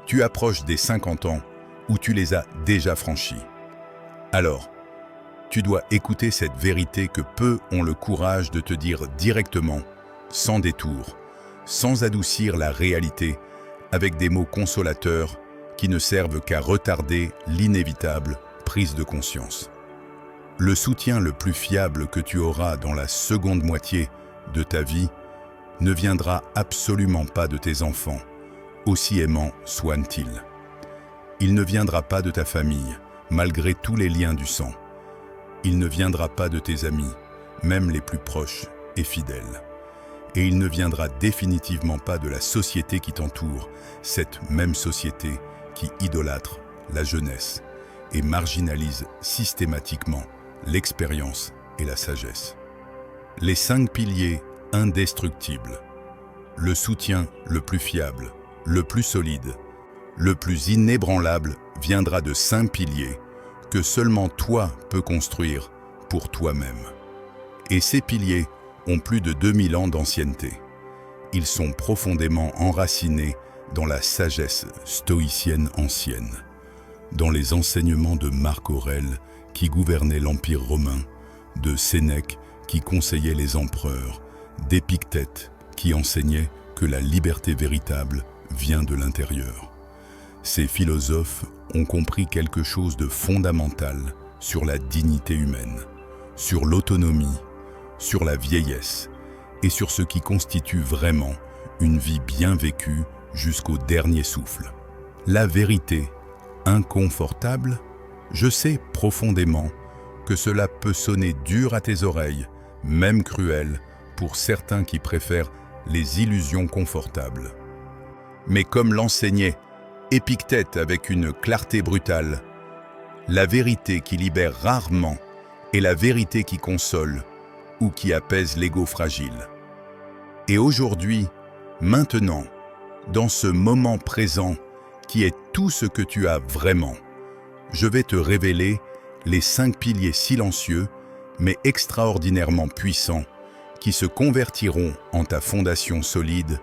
Tu approches des 50 ans ou tu les as déjà franchis. Alors, tu dois écouter cette vérité que peu ont le courage de te dire directement, sans détour, sans adoucir la réalité, avec des mots consolateurs qui ne servent qu'à retarder l'inévitable prise de conscience. Le soutien le plus fiable que tu auras dans la seconde moitié de ta vie ne viendra absolument pas de tes enfants, aussi aimants soient-ils. Il ne viendra pas de ta famille, malgré tous les liens du sang. Il ne viendra pas de tes amis, même les plus proches et fidèles. Et il ne viendra définitivement pas de la société qui t'entoure, cette même société qui idolâtre la jeunesse et marginalise systématiquement l'expérience et la sagesse. Les 5 piliers indestructibles. Le soutien le plus fiable, le plus solide, le plus inébranlable viendra de 5 piliers que seulement toi peux construire pour toi-même. Et ces piliers ont plus de 2000 ans d'ancienneté. Ils sont profondément enracinés dans la sagesse stoïcienne ancienne, dans les enseignements de Marc Aurèle qui gouvernait l'Empire romain, de Sénèque qui conseillait les empereurs, d'Épictète qui enseignait que la liberté véritable vient de l'intérieur. Ces philosophes ont compris quelque chose de fondamental sur la dignité humaine, sur l'autonomie, sur la vieillesse et sur ce qui constitue vraiment une vie bien vécue jusqu'au dernier souffle. La vérité inconfortable, je sais profondément que cela peut sonner dur à tes oreilles, même cruel pour certains qui préfèrent les illusions confortables. Mais comme l'enseignait Épictète avec une clarté brutale, la vérité qui libère rarement est la vérité qui console ou qui apaise l'ego fragile. Et aujourd'hui, maintenant, dans ce moment présent qui est tout ce que tu as vraiment, je vais te révéler les 5 piliers silencieux mais extraordinairement puissants qui se convertiront en ta fondation solide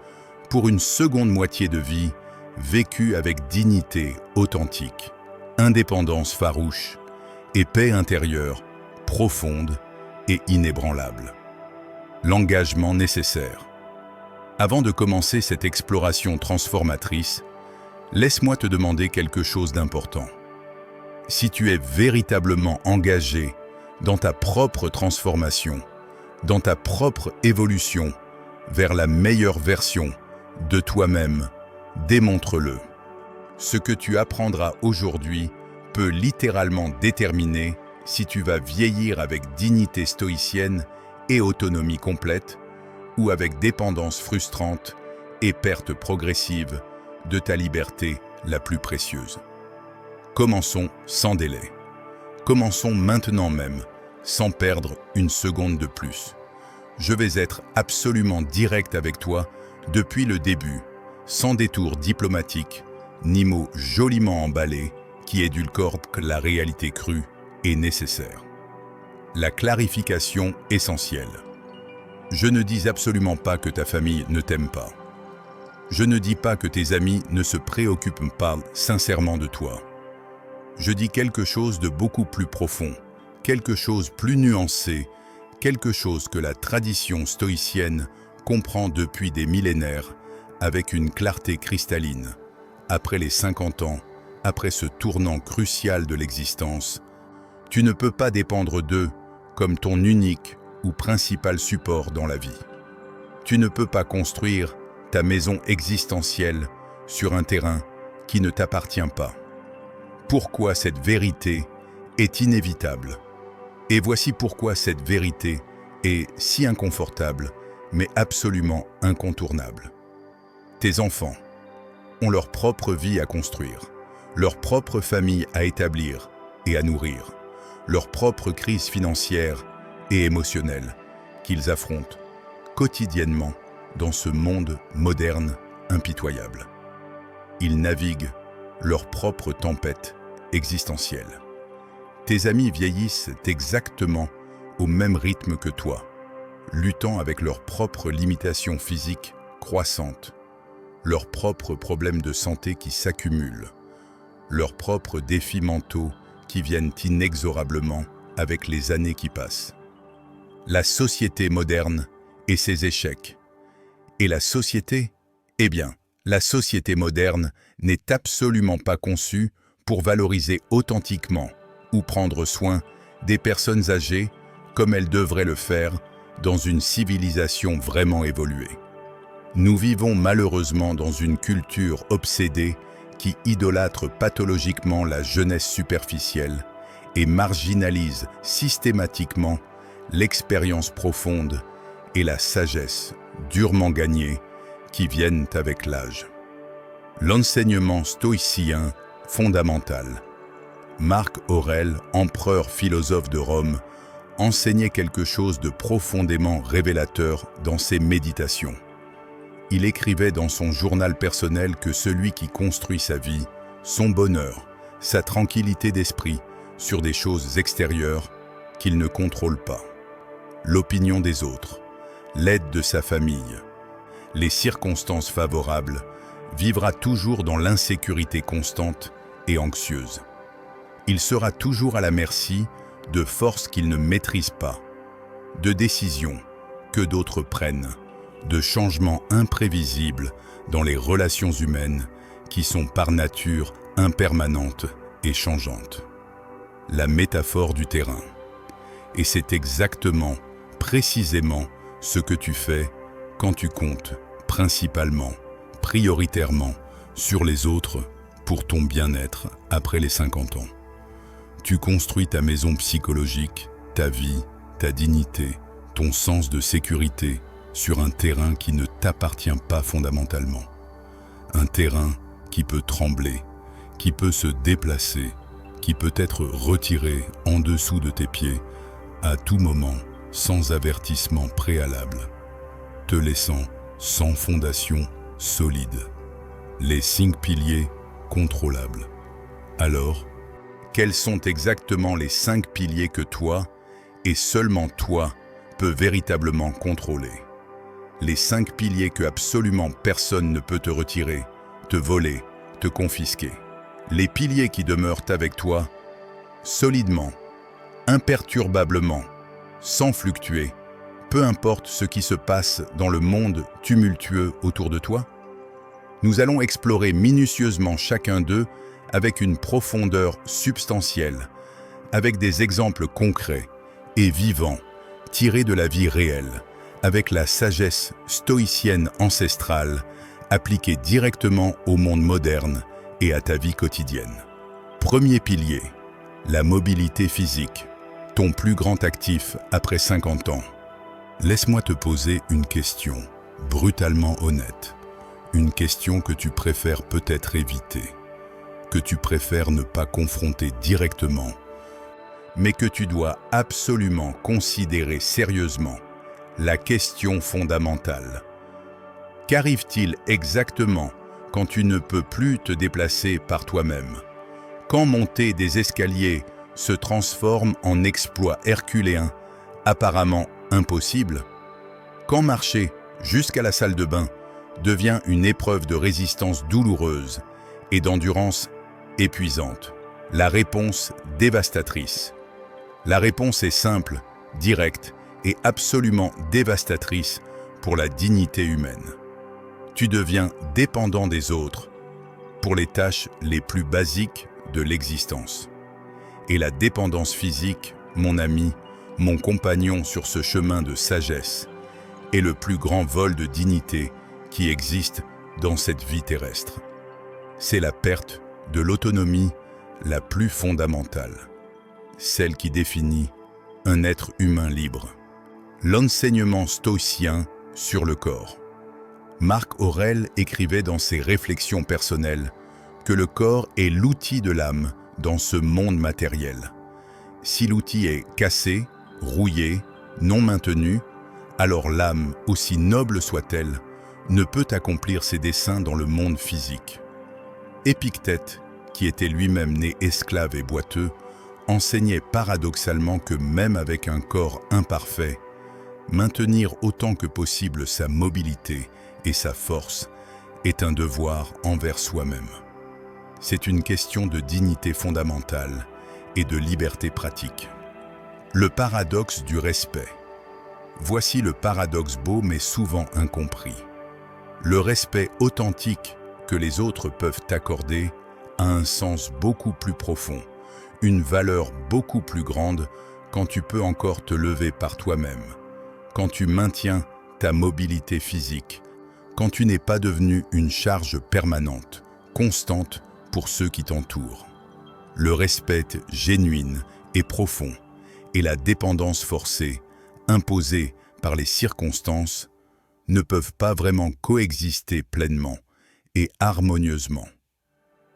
pour une seconde moitié de vie vécue avec dignité authentique, indépendance farouche et paix intérieure profonde et inébranlable. L'engagement nécessaire. Avant de commencer cette exploration transformatrice, laisse-moi te demander quelque chose d'important. Si tu es véritablement engagé dans ta propre transformation, dans ta propre évolution vers la meilleure version de toi-même, démontre-le. Ce que tu apprendras aujourd'hui peut littéralement déterminer si tu vas vieillir avec dignité stoïcienne et autonomie complète, ou avec dépendance frustrante et perte progressive de ta liberté la plus précieuse. Commençons sans délai. Commençons maintenant même, sans perdre une seconde de plus. Je vais être absolument direct avec toi depuis le début, sans détour diplomatique, ni mots joliment emballés qui édulcorent la réalité crue et nécessaire. La clarification essentielle. Je ne dis absolument pas que ta famille ne t'aime pas. Je ne dis pas que tes amis ne se préoccupent pas sincèrement de toi. Je dis quelque chose de beaucoup plus profond, quelque chose plus nuancé, quelque chose que la tradition stoïcienne comprend depuis des millénaires avec une clarté cristalline. Après les 50 ans, après ce tournant crucial de l'existence, tu ne peux pas dépendre d'eux comme ton unique ou principal support dans la vie. Tu ne peux pas construire ta maison existentielle sur un terrain qui ne t'appartient pas. Pourquoi cette vérité est inévitable? Et voici pourquoi cette vérité est si inconfortable, mais absolument incontournable. Tes enfants ont leur propre vie à construire, leur propre famille à établir et à nourrir, leur propre crise financière et émotionnelle qu'ils affrontent quotidiennement dans ce monde moderne impitoyable. Ils naviguent leur propre tempête existentielle. Tes amis vieillissent exactement au même rythme que toi, luttant avec leurs propres limitations physiques croissantes. leurs propres problèmes de santé qui s'accumulent, leurs propres défis mentaux qui viennent inexorablement avec les années qui passent. La société moderne et ses échecs. Et la société? Eh bien, la société moderne n'est absolument pas conçue pour valoriser authentiquement ou prendre soin des personnes âgées comme elles devraient le faire dans une civilisation vraiment évoluée. Nous vivons malheureusement dans une culture obsédée qui idolâtre pathologiquement la jeunesse superficielle et marginalise systématiquement l'expérience profonde et la sagesse durement gagnée qui viennent avec l'âge. L'enseignement stoïcien fondamental. Marc Aurèle, empereur philosophe de Rome, enseignait quelque chose de profondément révélateur dans ses méditations. Il écrivait dans son journal personnel que celui qui construit sa vie, son bonheur, sa tranquillité d'esprit sur des choses extérieures qu'il ne contrôle pas. L'opinion des autres, l'aide de sa famille, les circonstances favorables, vivra toujours dans l'insécurité constante et anxieuse. Il sera toujours à la merci de forces qu'il ne maîtrise pas, de décisions que d'autres prennent, de changements imprévisibles dans les relations humaines qui sont par nature impermanentes et changeantes. La métaphore du terrain. Et c'est exactement, précisément, ce que tu fais quand tu comptes principalement, prioritairement, sur les autres pour ton bien-être après les 50 ans. Tu construis ta maison psychologique, ta vie, ta dignité, ton sens de sécurité sur un terrain qui ne t'appartient pas fondamentalement. Un terrain qui peut trembler, qui peut se déplacer, qui peut être retiré en dessous de tes pieds à tout moment sans avertissement préalable, te laissant sans fondation solide. Les 5 piliers contrôlables. Alors, quels sont exactement les 5 piliers que toi, et seulement toi, peux véritablement contrôler? Les 5 piliers que absolument personne ne peut te retirer, te voler, te confisquer. Les piliers qui demeurent avec toi, solidement, imperturbablement, sans fluctuer, peu importe ce qui se passe dans le monde tumultueux autour de toi. Nous allons explorer minutieusement chacun d'eux avec une profondeur substantielle, avec des exemples concrets et vivants, tirés de la vie réelle, avec la sagesse stoïcienne ancestrale, appliquée directement au monde moderne et à ta vie quotidienne. Premier pilier, la mobilité physique, ton plus grand actif après 50 ans. Laisse-moi te poser une question, brutalement honnête. Une question que tu préfères peut-être éviter, que tu préfères ne pas confronter directement, mais que tu dois absolument considérer sérieusement. La question fondamentale. Qu'arrive-t-il exactement quand tu ne peux plus te déplacer par toi-même? Quand monter des escaliers se transforme en exploit herculéen, apparemment impossible? Quand marcher jusqu'à la salle de bain devient une épreuve de résistance douloureuse et d'endurance épuisante? La réponse dévastatrice. La réponse est simple, directe et absolument dévastatrice pour la dignité humaine. Tu deviens dépendant des autres pour les tâches les plus basiques de l'existence. Et la dépendance physique, mon ami, mon compagnon sur ce chemin de sagesse, est le plus grand vol de dignité qui existe dans cette vie terrestre. C'est la perte de l'autonomie la plus fondamentale, celle qui définit un être humain libre. L'enseignement stoïcien sur le corps. Marc Aurèle écrivait dans ses réflexions personnelles que le corps est l'outil de l'âme dans ce monde matériel. Si l'outil est cassé, rouillé, non maintenu, alors l'âme, aussi noble soit-elle, ne peut accomplir ses desseins dans le monde physique. Épictète, qui était lui-même né esclave et boiteux, enseignait paradoxalement que même avec un corps imparfait, maintenir autant que possible sa mobilité et sa force est un devoir envers soi-même. C'est une question de dignité fondamentale et de liberté pratique. Le paradoxe du respect. Voici le paradoxe beau mais souvent incompris. Le respect authentique que les autres peuvent t'accorder a un sens beaucoup plus profond, une valeur beaucoup plus grande quand tu peux encore te lever par toi-même, quand tu maintiens ta mobilité physique, quand tu n'es pas devenu une charge permanente, constante pour ceux qui t'entourent. Le respect génuin et profond et la dépendance forcée, imposée par les circonstances, ne peuvent pas vraiment coexister pleinement et harmonieusement.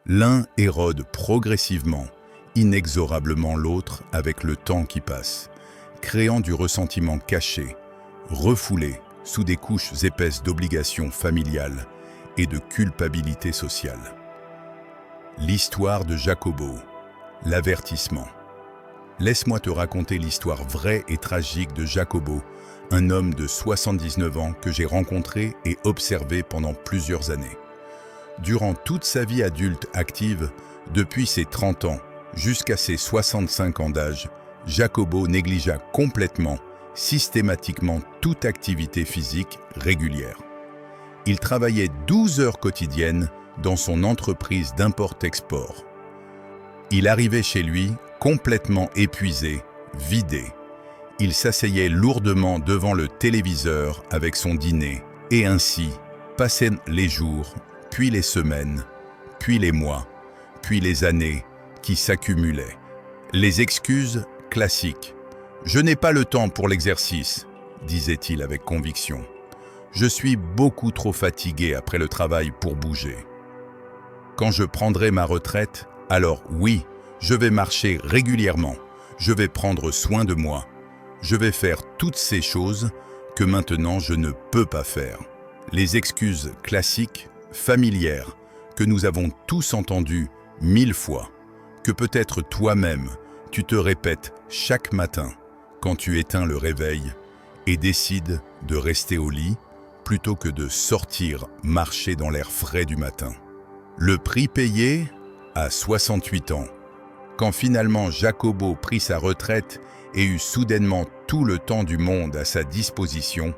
L'un érode progressivement, inexorablement l'autre avec le temps qui passe, créant du ressentiment caché, refoulé sous des couches épaisses d'obligations familiales et de culpabilité sociale. L'histoire de Jacobo, l'avertissement. Laisse-moi te raconter l'histoire vraie et tragique de Jacobo, un homme de 79 ans que j'ai rencontré et observé pendant plusieurs années. Durant toute sa vie adulte active, depuis ses 30 ans jusqu'à ses 65 ans d'âge, Jacobo négligea complètement, systématiquement toute activité physique régulière. Il travaillait 12 heures quotidiennes dans son entreprise d'import-export. Il arrivait chez lui complètement épuisé, vidé. Il s'asseyait lourdement devant le téléviseur avec son dîner et ainsi passaient les jours, puis les semaines, puis les mois, puis les années qui s'accumulaient. Les excuses classiques. « Je n'ai pas le temps pour l'exercice », disait-il avec conviction. « Je suis beaucoup trop fatigué après le travail pour bouger. Quand je prendrai ma retraite, alors oui, je vais marcher régulièrement, je vais prendre soin de moi, je vais faire toutes ces choses que maintenant je ne peux pas faire. » Les excuses classiques, familières, que nous avons tous entendues 1000 fois, que peut-être toi-même tu te répètes chaque matin quand tu éteins le réveil et décides de rester au lit plutôt que de sortir marcher dans l'air frais du matin. Le prix payé à 68 ans. Quand finalement Jacobo prit sa retraite et eut soudainement tout le temps du monde à sa disposition,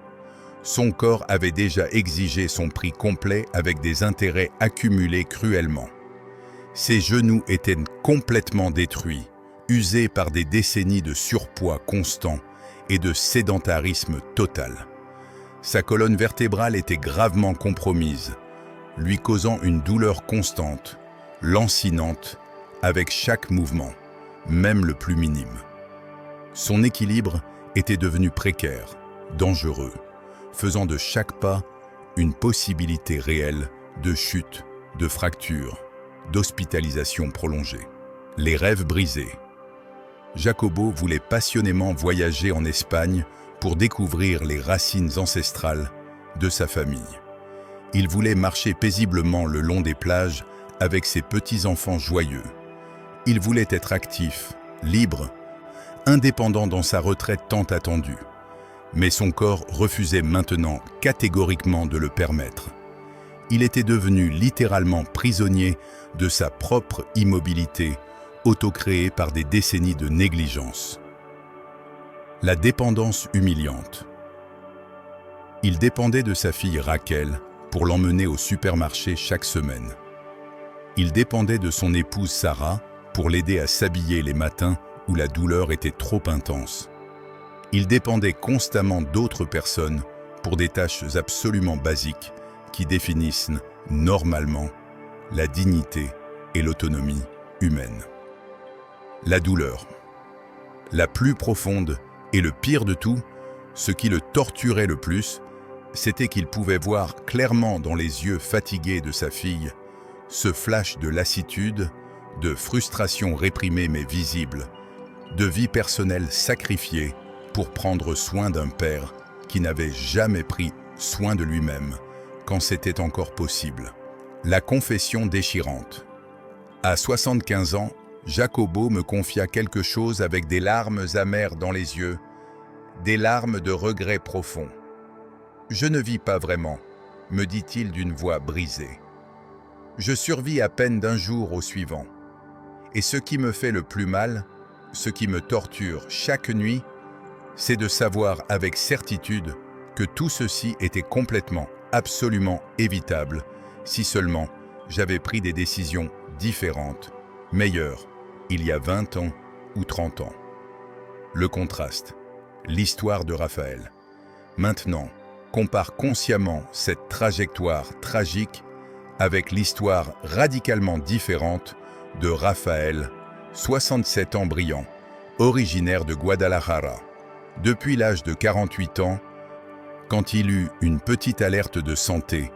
son corps avait déjà exigé son prix complet avec des intérêts accumulés cruellement. Ses genoux étaient complètement détruits, usés par des décennies de surpoids constant et de sédentarisme total. Sa colonne vertébrale était gravement compromise, lui causant une douleur constante, lancinante, avec chaque mouvement, même le plus minime. Son équilibre était devenu précaire, dangereux, faisant de chaque pas une possibilité réelle de chute, de fracture, d'hospitalisation prolongée. Les rêves brisés. Jacobo voulait passionnément voyager en Espagne pour découvrir les racines ancestrales de sa famille. Il voulait marcher paisiblement le long des plages avec ses petits-enfants joyeux. Il voulait être actif, libre, indépendant dans sa retraite tant attendue. Mais son corps refusait maintenant catégoriquement de le permettre. Il était devenu littéralement prisonnier de sa propre immobilité, auto-créée par des décennies de négligence. La dépendance humiliante. Il dépendait de sa fille Raquel pour l'emmener au supermarché chaque semaine. Il dépendait de son épouse Sarah pour l'aider à s'habiller les matins où la douleur était trop intense. Il dépendait constamment d'autres personnes pour des tâches absolument basiques qui définissent normalement la dignité et l'autonomie humaine. La douleur. La plus profonde et le pire de tout, ce qui le torturait le plus, c'était qu'il pouvait voir clairement dans les yeux fatigués de sa fille ce flash de lassitude, de frustration réprimée mais visible, de vie personnelle sacrifiée pour prendre soin d'un père qui n'avait jamais pris soin de lui-même quand c'était encore possible. La confession déchirante. À 75 ans, Jacobo me confia quelque chose avec des larmes amères dans les yeux, des larmes de regret profond. « Je ne vis pas vraiment. me dit-il d'une voix brisée. Je survis à peine d'un jour au suivant. Et ce qui me fait le plus mal, ce qui me torture chaque nuit, c'est de savoir avec certitude que tout ceci était complètement, absolument évitable, si seulement j'avais pris des décisions différentes, meilleures, il y a 20 ans ou 30 ans. Le contraste, l'histoire de Raphaël. Maintenant, compare consciemment cette trajectoire tragique avec l'histoire radicalement différente de Raphaël, 67 ans brillant, originaire de Guadalajara. Depuis l'âge de 48 ans, quand il eut une petite alerte de santé,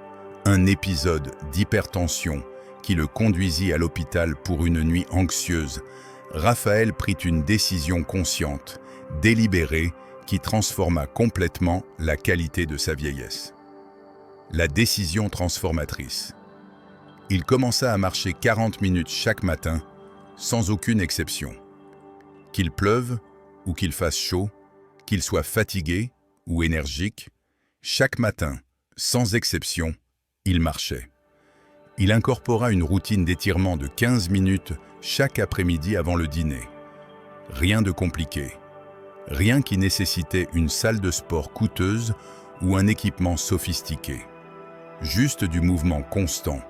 un épisode d'hypertension qui le conduisit à l'hôpital pour une nuit anxieuse, Raphaël prit une décision consciente, délibérée, qui transforma complètement la qualité de sa vieillesse. La décision transformatrice. Il commença à marcher 40 minutes chaque matin, sans aucune exception. Qu'il pleuve ou qu'il fasse chaud, qu'il soit fatigué ou énergique, chaque matin, sans exception, il marchait. Il incorpora une routine d'étirement de 15 minutes chaque après-midi avant le dîner. Rien de compliqué. Rien qui nécessitait une salle de sport coûteuse ou un équipement sophistiqué. Juste du mouvement constant,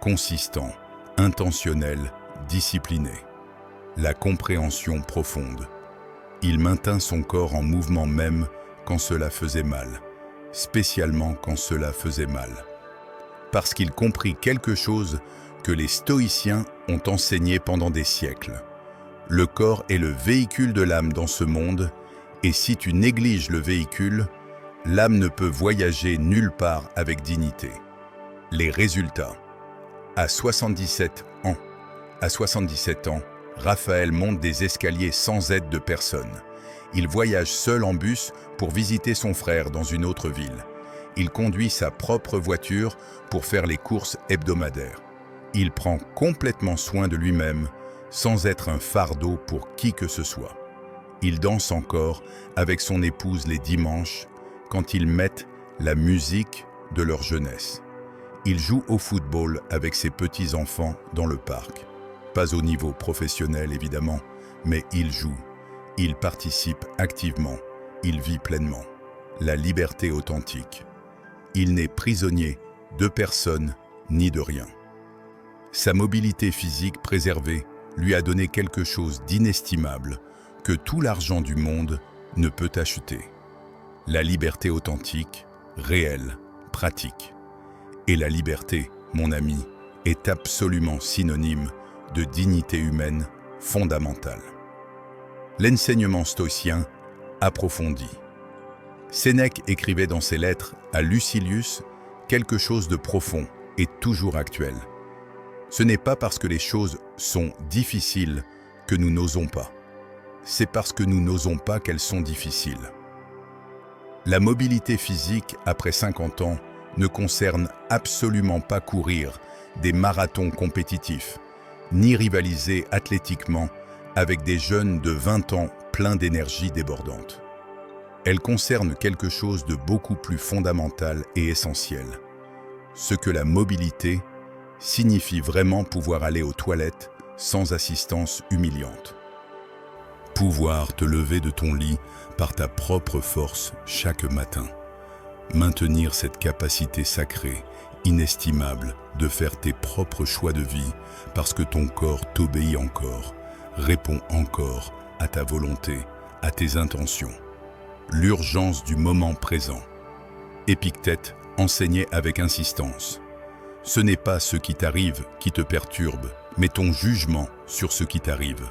consistant, intentionnel, discipliné. La compréhension profonde. Il maintint son corps en mouvement même quand cela faisait mal, spécialement quand cela faisait mal. Parce qu'il comprit quelque chose que les stoïciens ont enseigné pendant des siècles. Le corps est le véhicule de l'âme dans ce monde, et si tu négliges le véhicule, l'âme ne peut voyager nulle part avec dignité. Les résultats. À 77 ans, Raphaël monte des escaliers sans aide de personne. Il voyage seul en bus pour visiter son frère dans une autre ville. Il conduit sa propre voiture pour faire les courses hebdomadaires. Il prend complètement soin de lui-même, sans être un fardeau pour qui que ce soit. Il danse encore avec son épouse les dimanches, quand ils mettent la musique de leur jeunesse. Il joue au football avec ses petits-enfants dans le parc. Pas au niveau professionnel évidemment, mais il joue. Il participe activement. Il vit pleinement. La liberté authentique. Il n'est prisonnier de personne ni de rien. Sa mobilité physique préservée lui a donné quelque chose d'inestimable que tout l'argent du monde ne peut acheter. La liberté authentique, réelle, pratique. Et la liberté, mon ami, est absolument synonyme de dignité humaine fondamentale. L'enseignement stoïcien approfondi. Sénèque écrivait dans ses lettres à Lucilius quelque chose de profond et toujours actuel. Ce n'est pas parce que les choses sont difficiles que nous n'osons pas. C'est parce que nous n'osons pas qu'elles sont difficiles. La mobilité physique après 50 ans ne concerne absolument pas courir des marathons compétitifs, ni rivaliser athlétiquement avec des jeunes de 20 ans pleins d'énergie débordante. Elle concerne quelque chose de beaucoup plus fondamental et essentiel. Ce que la mobilité signifie vraiment pouvoir aller aux toilettes sans assistance humiliante. Pouvoir te lever de ton lit par ta propre force chaque matin. Maintenir cette capacité sacrée, inestimable, de faire tes propres choix de vie parce que ton corps t'obéit encore, répond encore à ta volonté, à tes intentions. L'urgence du moment présent. Épictète enseignait avec insistance. Ce n'est pas ce qui t'arrive qui te perturbe, mais ton jugement sur ce qui t'arrive.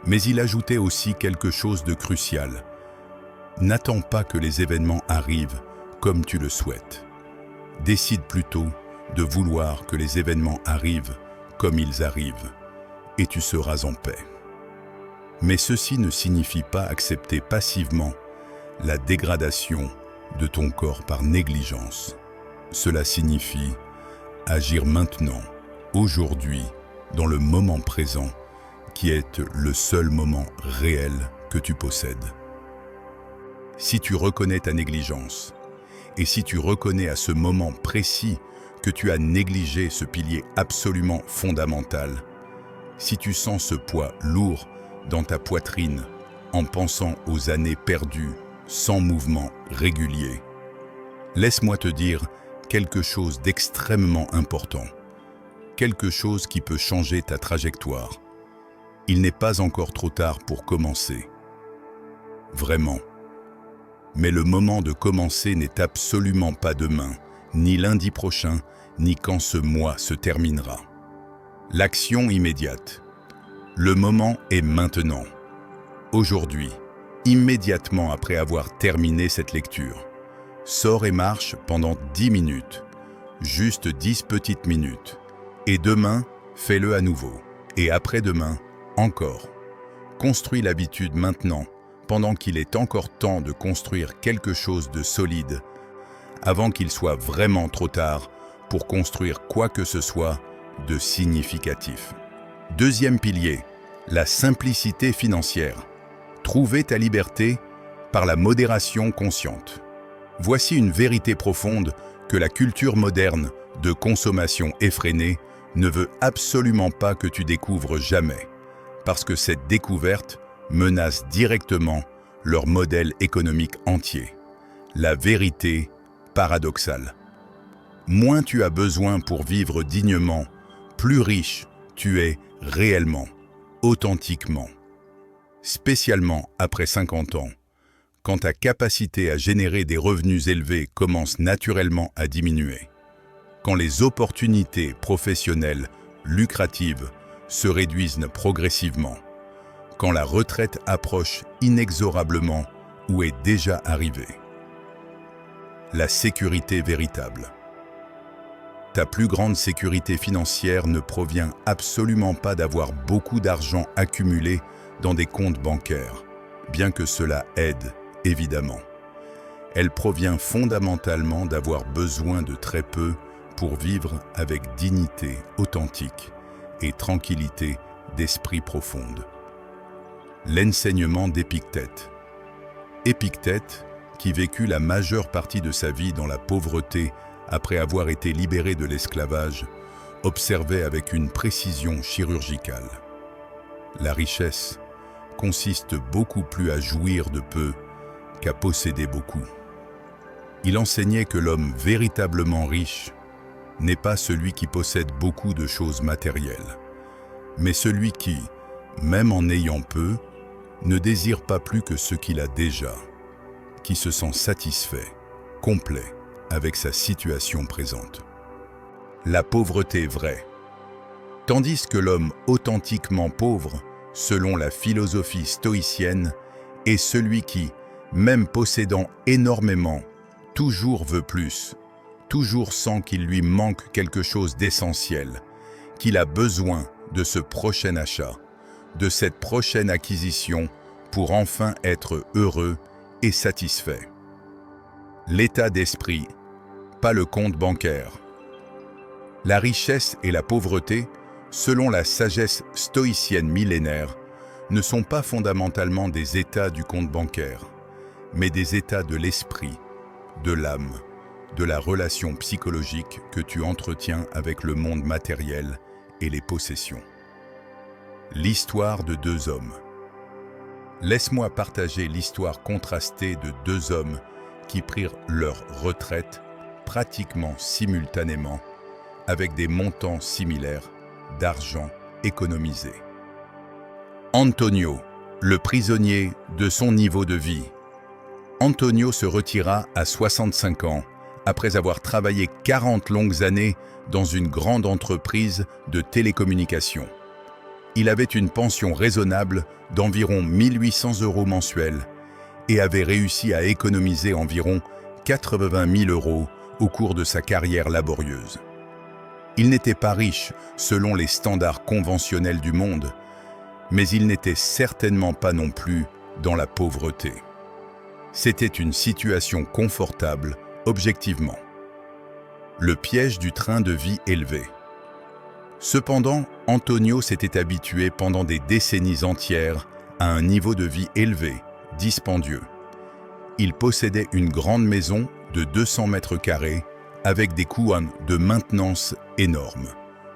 Mais il ajoutait aussi quelque chose de crucial. N'attends pas que les événements arrivent comme tu le souhaites. Décide plutôt de vouloir que les événements arrivent comme ils arrivent, et tu seras en paix. Mais ceci ne signifie pas accepter passivement la dégradation de ton corps par négligence. Cela signifie agir maintenant, aujourd'hui, dans le moment présent, qui est le seul moment réel que tu possèdes. Si tu reconnais ta négligence Et si tu reconnais à ce moment précis que tu as négligé ce pilier absolument fondamental, si tu sens ce poids lourd dans ta poitrine en pensant aux années perdues sans mouvement régulier, laisse-moi te dire quelque chose d'extrêmement important, quelque chose qui peut changer ta trajectoire. Il n'est pas encore trop tard pour commencer. Vraiment. Mais le moment de commencer n'est absolument pas demain, ni lundi prochain, ni quand ce mois se terminera. L'action immédiate. Le moment est maintenant. Aujourd'hui, immédiatement après avoir terminé cette lecture, sors et marche pendant 10 minutes, juste 10 petites minutes. Et demain, fais-le à nouveau. Et après-demain, encore. Construis l'habitude maintenant, pendant qu'il est encore temps de construire quelque chose de solide, avant qu'il soit vraiment trop tard pour construire quoi que ce soit de significatif. Deuxième pilier, la simplicité financière. Trouver ta liberté par la modération consciente. Voici une vérité profonde que la culture moderne de consommation effrénée ne veut absolument pas que tu découvres jamais, parce que cette découverte menace directement leur modèle économique entier. La vérité paradoxale. Moins tu as besoin pour vivre dignement, plus riche tu es réellement, authentiquement. Spécialement après 50 ans, quand ta capacité à générer des revenus élevés commence naturellement à diminuer, quand les opportunités professionnelles lucratives se réduisent progressivement, quand la retraite approche inexorablement ou est déjà arrivée. La sécurité véritable. Ta plus grande sécurité financière ne provient absolument pas d'avoir beaucoup d'argent accumulé dans des comptes bancaires, bien que cela aide, évidemment. Elle provient fondamentalement d'avoir besoin de très peu pour vivre avec dignité authentique et tranquillité d'esprit profonde. L'enseignement d'Épictète. Épictète, qui vécut la majeure partie de sa vie dans la pauvreté après avoir été libéré de l'esclavage, observait avec une précision chirurgicale. La richesse consiste beaucoup plus à jouir de peu qu'à posséder beaucoup. Il enseignait que l'homme véritablement riche n'est pas celui qui possède beaucoup de choses matérielles, mais celui qui, même en ayant peu, ne désire pas plus que ce qu'il a déjà, qui se sent satisfait, complet, avec sa situation présente. La pauvreté vraie. Tandis que l'homme authentiquement pauvre, selon la philosophie stoïcienne, est celui qui, même possédant énormément, toujours veut plus, toujours sent qu'il lui manque quelque chose d'essentiel, qu'il a besoin de ce prochain achat, de cette prochaine acquisition pour enfin être heureux et satisfait. L'état d'esprit, pas le compte bancaire. La richesse et la pauvreté, selon la sagesse stoïcienne millénaire, ne sont pas fondamentalement des états du compte bancaire, mais des états de l'esprit, de l'âme, de la relation psychologique que tu entretiens avec le monde matériel et les possessions. L'histoire de deux hommes. Laisse-moi partager l'histoire contrastée de deux hommes qui prirent leur retraite pratiquement simultanément avec des montants similaires d'argent économisé. Antonio, le prisonnier de son niveau de vie. Antonio se retira à 65 ans après avoir travaillé 40 longues années dans une grande entreprise de télécommunications. Il avait une pension raisonnable d'environ 1 800 € mensuels et avait réussi à économiser environ 80 000 € au cours de sa carrière laborieuse. Il n'était pas riche selon les standards conventionnels du monde, mais il n'était certainement pas non plus dans la pauvreté. C'était une situation confortable, objectivement. Le piège du train de vie élevé. Cependant, Antonio s'était habitué pendant des décennies entières à un niveau de vie élevé, dispendieux. Il possédait une grande maison de 200 mètres carrés avec des coûts de maintenance énormes.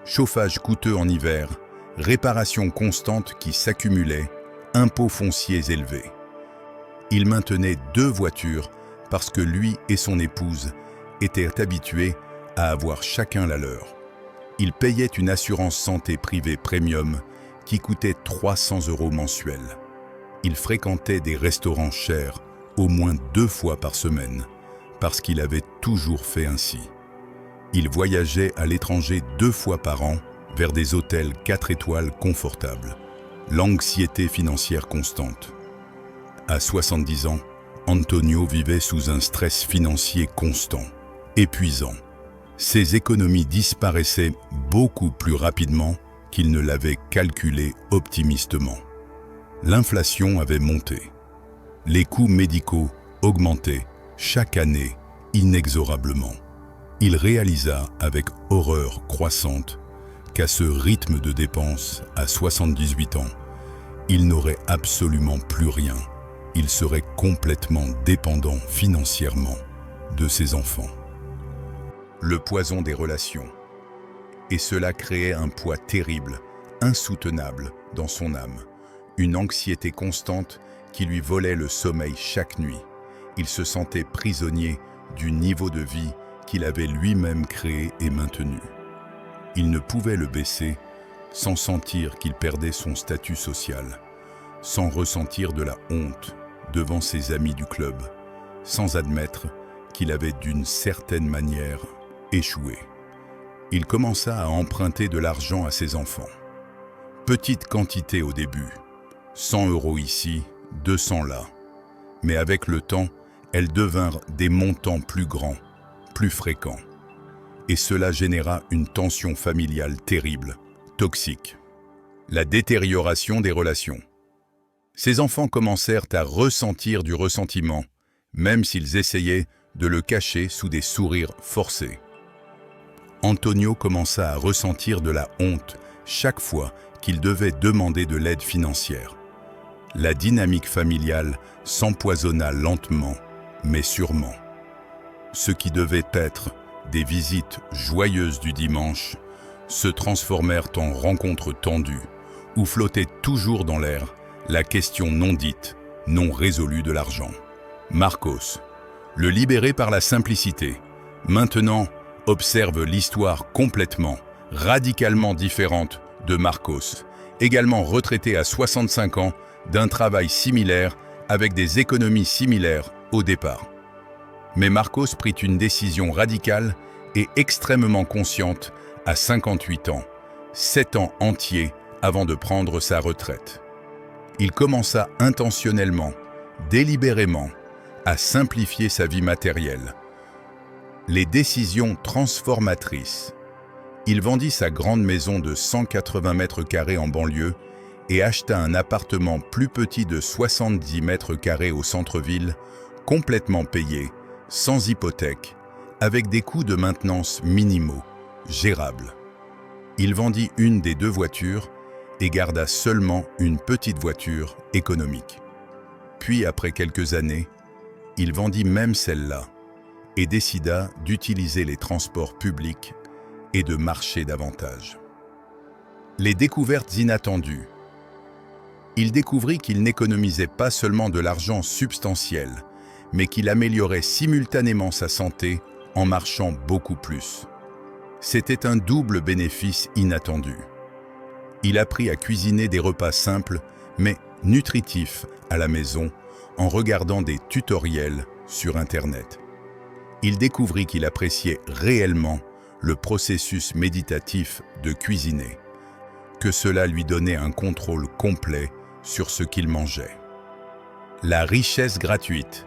Chauffage coûteux en hiver, réparations constantes qui s'accumulaient, impôts fonciers élevés. Il maintenait 2 voitures parce que lui et son épouse étaient habitués à avoir chacun la leur. Il payait une assurance santé privée premium qui coûtait 300 € mensuels. Il fréquentait des restaurants chers au moins 2 fois par semaine parce qu'il avait toujours fait ainsi. Il voyageait à l'étranger 2 fois par an vers des hôtels 4 étoiles confortables. L'anxiété financière constante. À 70 ans, Antonio vivait sous un stress financier constant, épuisant. Ses économies disparaissaient beaucoup plus rapidement qu'il ne l'avait calculé optimistement. L'inflation avait monté. Les coûts médicaux augmentaient chaque année inexorablement. Il réalisa avec horreur croissante qu'à ce rythme de dépenses, à 78 ans, il n'aurait absolument plus rien. Il serait complètement dépendant financièrement de ses enfants. Le poison des relations. Et cela créait un poids terrible, insoutenable dans son âme, une anxiété constante qui lui volait le sommeil chaque nuit. Il se sentait prisonnier du niveau de vie qu'il avait lui-même créé et maintenu. Il ne pouvait le baisser sans sentir qu'il perdait son statut social, sans ressentir de la honte devant ses amis du club, sans admettre qu'il avait d'une certaine manière échoué. Il commença à emprunter de l'argent à ses enfants. Petite quantité au début, 100 € ici, 200 là. Mais avec le temps, elles devinrent des montants plus grands, plus fréquents. Et cela généra une tension familiale terrible, toxique. La détérioration des relations. Ses enfants commencèrent à ressentir du ressentiment, même s'ils essayaient de le cacher sous des sourires forcés. Antonio commença à ressentir de la honte chaque fois qu'il devait demander de l'aide financière. La dynamique familiale s'empoisonna lentement, mais sûrement. Ce qui devait être des visites joyeuses du dimanche se transformèrent en rencontres tendues, où flottait toujours dans l'air la question non dite, non résolue de l'argent. Marcos, le libéré par la simplicité, maintenant observe l'histoire complètement, radicalement différente de Marcos, également retraité à 65 ans d'un travail similaire avec des économies similaires au départ. Mais Marcos prit une décision radicale et extrêmement consciente à 58 ans, 7 ans entiers avant de prendre sa retraite. Il commença intentionnellement, délibérément, à simplifier sa vie matérielle. Les décisions transformatrices. Il vendit sa grande maison de 180 mètres carrés en banlieue et acheta un appartement plus petit de 70 mètres carrés au centre-ville, complètement payé, sans hypothèque, avec des coûts de maintenance minimaux, gérables. Il vendit une des 2 voitures et garda seulement une petite voiture économique. Puis, après quelques années, il vendit même celle-là et décida d'utiliser les transports publics et de marcher davantage. Les découvertes inattendues. Il découvrit qu'il n'économisait pas seulement de l'argent substantiel, mais qu'il améliorait simultanément sa santé en marchant beaucoup plus. C'était un double bénéfice inattendu. Il apprit à cuisiner des repas simples, mais nutritifs à la maison, en regardant des tutoriels sur Internet. Il découvrit qu'il appréciait réellement le processus méditatif de cuisiner, que cela lui donnait un contrôle complet sur ce qu'il mangeait. La richesse gratuite.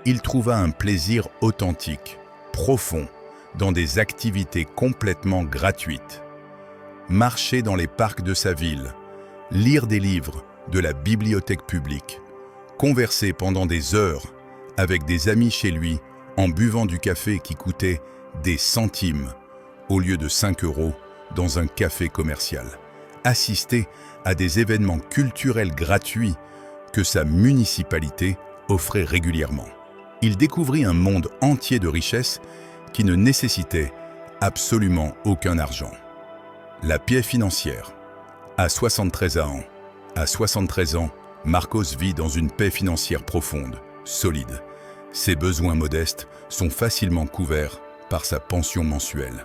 Il trouva un plaisir authentique, profond, dans des activités complètement gratuites. Marcher dans les parcs de sa ville, lire des livres de la bibliothèque publique, converser pendant des heures avec des amis chez lui en buvant du café qui coûtait des centimes au lieu de 5 € dans un café commercial, assister à des événements culturels gratuits que sa municipalité offrait régulièrement. Il découvrit un monde entier de richesses qui ne nécessitait absolument aucun argent. La paix financière. À 73 ans, Marcos vit dans une paix financière profonde, solide. Ses besoins modestes sont facilement couverts par sa pension mensuelle.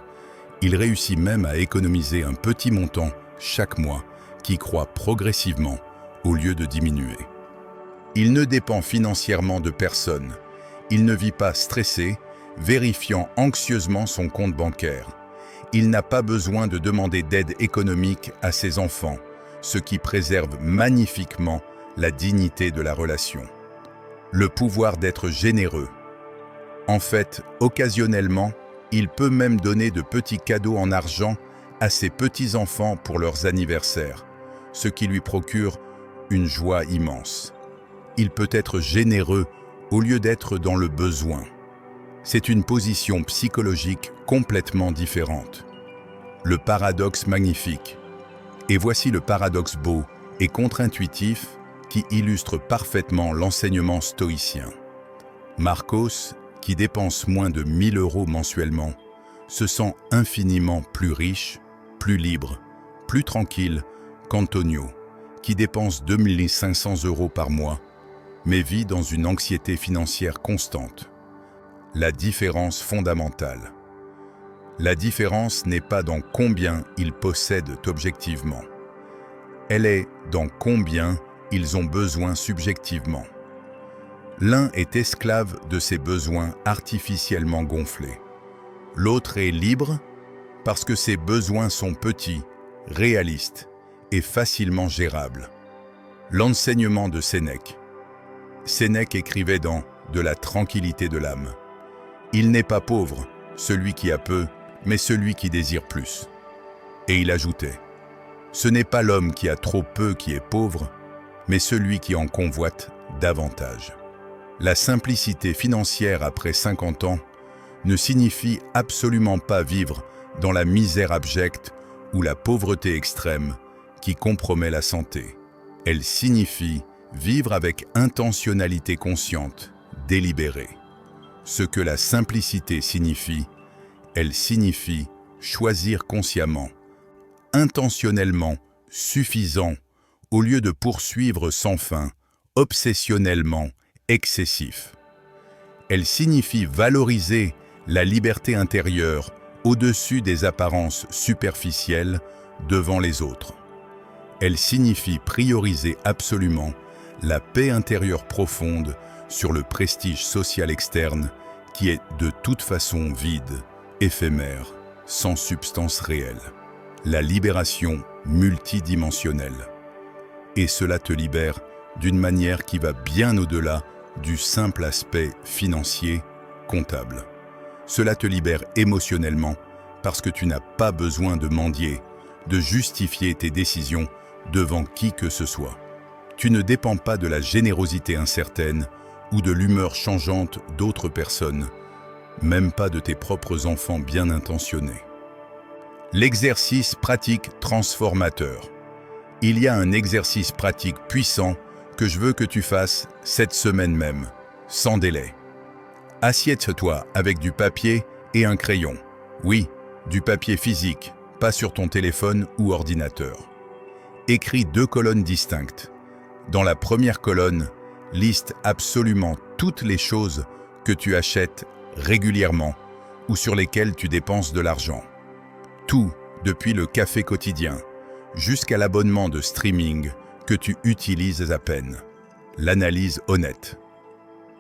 Il réussit même à économiser un petit montant chaque mois qui croît progressivement au lieu de diminuer. Il ne dépend financièrement de personne. Il ne vit pas stressé, vérifiant anxieusement son compte bancaire. Il n'a pas besoin de demander d'aide économique à ses enfants, ce qui préserve magnifiquement la dignité de la relation. Le pouvoir d'être généreux. En fait, occasionnellement, il peut même donner de petits cadeaux en argent à ses petits-enfants pour leurs anniversaires, ce qui lui procure une joie immense. Il peut être généreux au lieu d'être dans le besoin. C'est une position psychologique complètement différente. Le paradoxe magnifique. Et voici le paradoxe beau et contre-intuitif qui illustre parfaitement l'enseignement stoïcien. Marcos, qui dépense moins de 1 000 € mensuellement, se sent infiniment plus riche, plus libre, plus tranquille qu'Antonio, qui dépense 2 500 € par mois, mais vit dans une anxiété financière constante. La différence fondamentale. La différence n'est pas dans combien ils possèdent objectivement. Elle est dans combien ils ont besoin subjectivement. L'un est esclave de ses besoins artificiellement gonflés. L'autre est libre parce que ses besoins sont petits, réalistes et facilement gérables. L'enseignement de Sénèque. Sénèque écrivait dans « De la tranquillité de l'âme ». Il n'est pas pauvre, celui qui a peu, mais celui qui désire plus. Et il ajoutait « Ce n'est pas l'homme qui a trop peu qui est pauvre, mais celui qui en convoite davantage. » La simplicité financière après 50 ans ne signifie absolument pas vivre dans la misère abjecte ou la pauvreté extrême qui compromet la santé. Elle signifie vivre avec intentionnalité consciente, délibérée. Ce que la simplicité signifie, elle signifie choisir consciemment, intentionnellement, suffisant, au lieu de poursuivre sans fin, obsessionnellement, excessif. Elle signifie valoriser la liberté intérieure au-dessus des apparences superficielles devant les autres. Elle signifie prioriser absolument la paix intérieure profonde sur le prestige social externe qui est de toute façon vide, éphémère, sans substance réelle. La libération multidimensionnelle. Et cela te libère d'une manière qui va bien au-delà du simple aspect financier, comptable. Cela te libère émotionnellement parce que tu n'as pas besoin de mendier, de justifier tes décisions devant qui que ce soit. Tu ne dépends pas de la générosité incertaine ou de l'humeur changeante d'autres personnes, même pas de tes propres enfants bien intentionnés. L'exercice pratique transformateur. Il y a un exercice pratique puissant que je veux que tu fasses cette semaine même, sans délai. Assieds-toi avec du papier et un crayon. Oui, du papier physique, pas sur ton téléphone ou ordinateur. Écris 2 colonnes distinctes. Dans la première colonne, liste absolument toutes les choses que tu achètes régulièrement ou sur lesquelles tu dépenses de l'argent. Tout, depuis le café quotidien jusqu'à l'abonnement de streaming que tu utilises à peine. L'analyse honnête.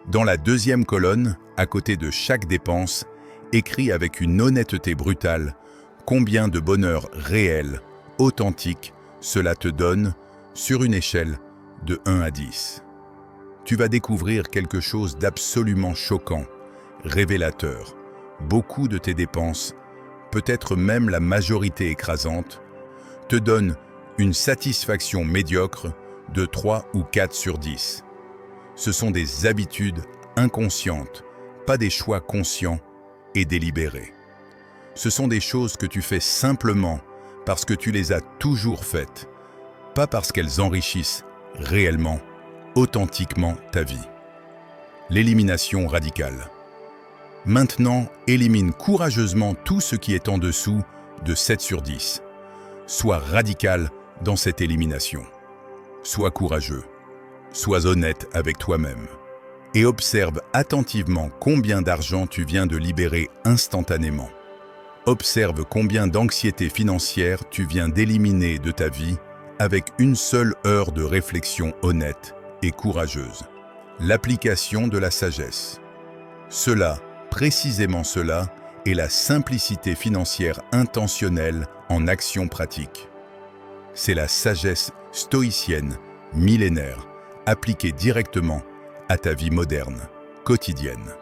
Dans la deuxième colonne, à côté de chaque dépense, écris avec une honnêteté brutale combien de bonheur réel, authentique, cela te donne sur une échelle de 1 à 10. Tu vas découvrir quelque chose d'absolument choquant, révélateur. Beaucoup de tes dépenses, peut-être même la majorité écrasante, te donnent une satisfaction médiocre de 3 ou 4 sur 10. Ce sont des habitudes inconscientes, pas des choix conscients et délibérés. Ce sont des choses que tu fais simplement parce que tu les as toujours faites, pas parce qu'elles enrichissent réellement, authentiquement ta vie. l'élimination radicale. Maintenant, élimine courageusement tout ce qui est en dessous de 7 sur 10. Sois radical dans cette élimination. Sois courageux. Sois honnête avec toi-même. Et observe attentivement combien d'argent tu viens de libérer instantanément. Observe combien d'anxiété financière tu viens d'éliminer de ta vie avec une seule heure de réflexion honnête et courageuse. L'application de la sagesse. Cela, précisément cela, est la simplicité financière intentionnelle en action pratique. C'est la sagesse stoïcienne, millénaire, appliquée directement à ta vie moderne, quotidienne.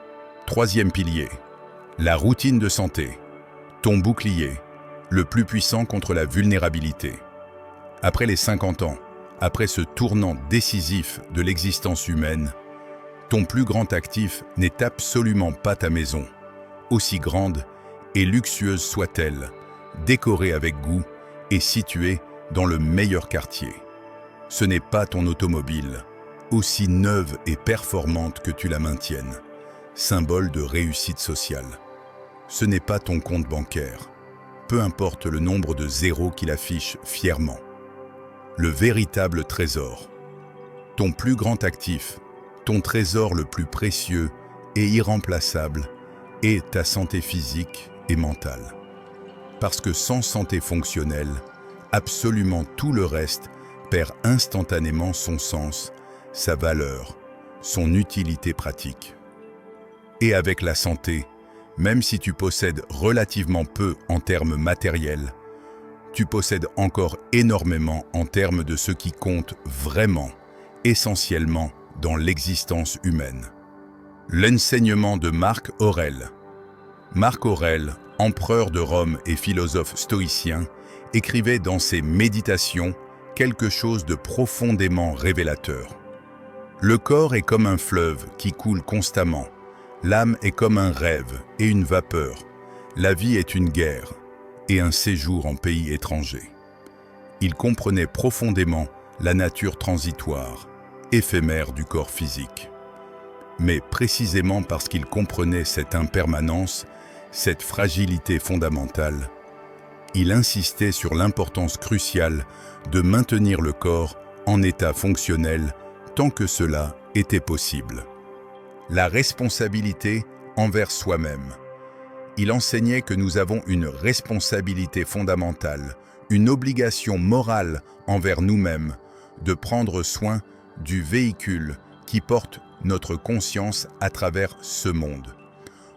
Troisième pilier, la routine de santé. Ton bouclier, le plus puissant contre la vulnérabilité. Après les 50 ans, après ce tournant décisif de l'existence humaine, ton plus grand actif n'est absolument pas ta maison, aussi grande et luxueuse soit-elle, décorée avec goût et située dans le meilleur quartier. Ce n'est pas ton automobile, aussi neuve et performante que tu la maintiennes, symbole de réussite sociale. Ce n'est pas ton compte bancaire, peu importe le nombre de zéros qu'il affiche fièrement. Le véritable trésor, ton plus grand actif, ton trésor le plus précieux et irremplaçable est ta santé physique et mentale. Parce que sans santé fonctionnelle, absolument tout le reste perd instantanément son sens, sa valeur, son utilité pratique. Et avec la santé, même si tu possèdes relativement peu en termes matériels, tu possèdes encore énormément en termes de ce qui compte vraiment, essentiellement dans l'existence humaine. L'enseignement de Marc Aurèle. Marc Aurèle, empereur de Rome et philosophe stoïcien, écrivait dans ses Méditations quelque chose de profondément révélateur. Le corps est comme un fleuve qui coule constamment. L'âme est comme un rêve et une vapeur. La vie est une guerre et un séjour en pays étranger. Il comprenait profondément la nature transitoire, éphémère du corps physique. Mais précisément parce qu'il comprenait cette impermanence, cette fragilité fondamentale, il insistait sur l'importance cruciale de maintenir le corps en état fonctionnel tant que cela était possible. La responsabilité envers soi-même. Il enseignait que nous avons une responsabilité fondamentale, une obligation morale envers nous-mêmes de prendre soin du véhicule qui porte notre conscience à travers ce monde.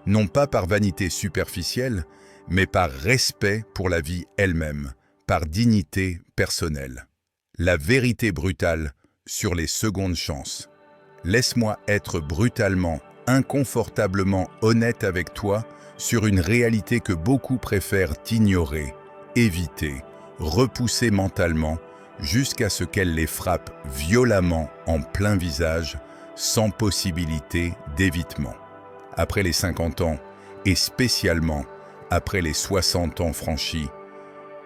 Non pas par vanité superficielle, mais par respect pour la vie elle-même, par dignité personnelle. La vérité brutale sur les secondes chances. Laisse-moi être brutalement, inconfortablement honnête avec toi sur une réalité que beaucoup préfèrent ignorer, éviter, repousser mentalement, jusqu'à ce qu'elle les frappe violemment en plein visage, sans possibilité d'évitement. Après les 50 ans, et spécialement après les 60 ans franchis,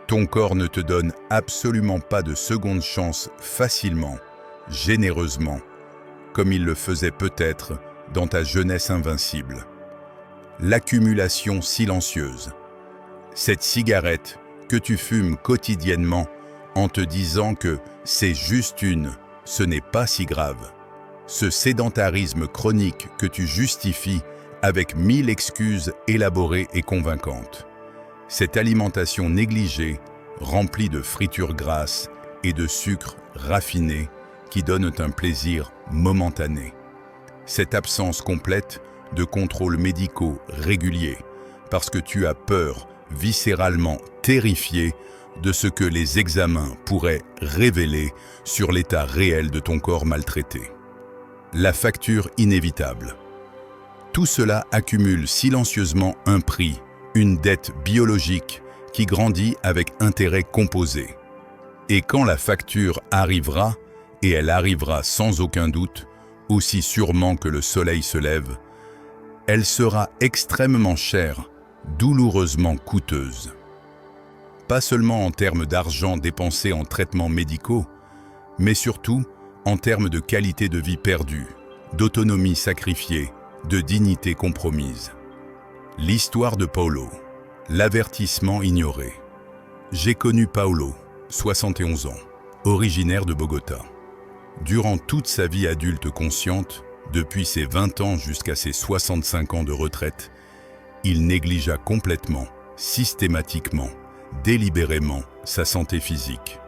ton corps ne te donne absolument pas de seconde chance facilement, généreusement, comme il le faisait peut-être dans ta jeunesse invincible. L'accumulation silencieuse. Cette cigarette que tu fumes quotidiennement en te disant que c'est juste ce n'est pas si grave. Ce sédentarisme chronique que tu justifies avec 1000 excuses élaborées et convaincantes. Cette alimentation négligée, remplie de fritures grasses et de sucres raffinés qui donnent un plaisir momentané. Cette absence complète de contrôles médicaux réguliers, parce que tu as peur, viscéralement terrifié, de ce que les examens pourraient révéler sur l'état réel de ton corps maltraité. La facture inévitable. Tout cela accumule silencieusement un prix, une dette biologique qui grandit avec intérêt composé. Et quand la facture arrivera, et elle arrivera sans aucun doute, aussi sûrement que le soleil se lève, elle sera extrêmement chère, douloureusement coûteuse. Pas seulement en termes d'argent dépensé en traitements médicaux, mais surtout en termes de qualité de vie perdue, d'autonomie sacrifiée, de dignité compromise. L'histoire de Paulo. L'avertissement ignoré. J'ai connu Paulo, 71 ans, originaire de Bogota. Durant toute sa vie adulte consciente, depuis ses 20 ans jusqu'à ses 65 ans de retraite, il négligea complètement, systématiquement, délibérément sa santé physique.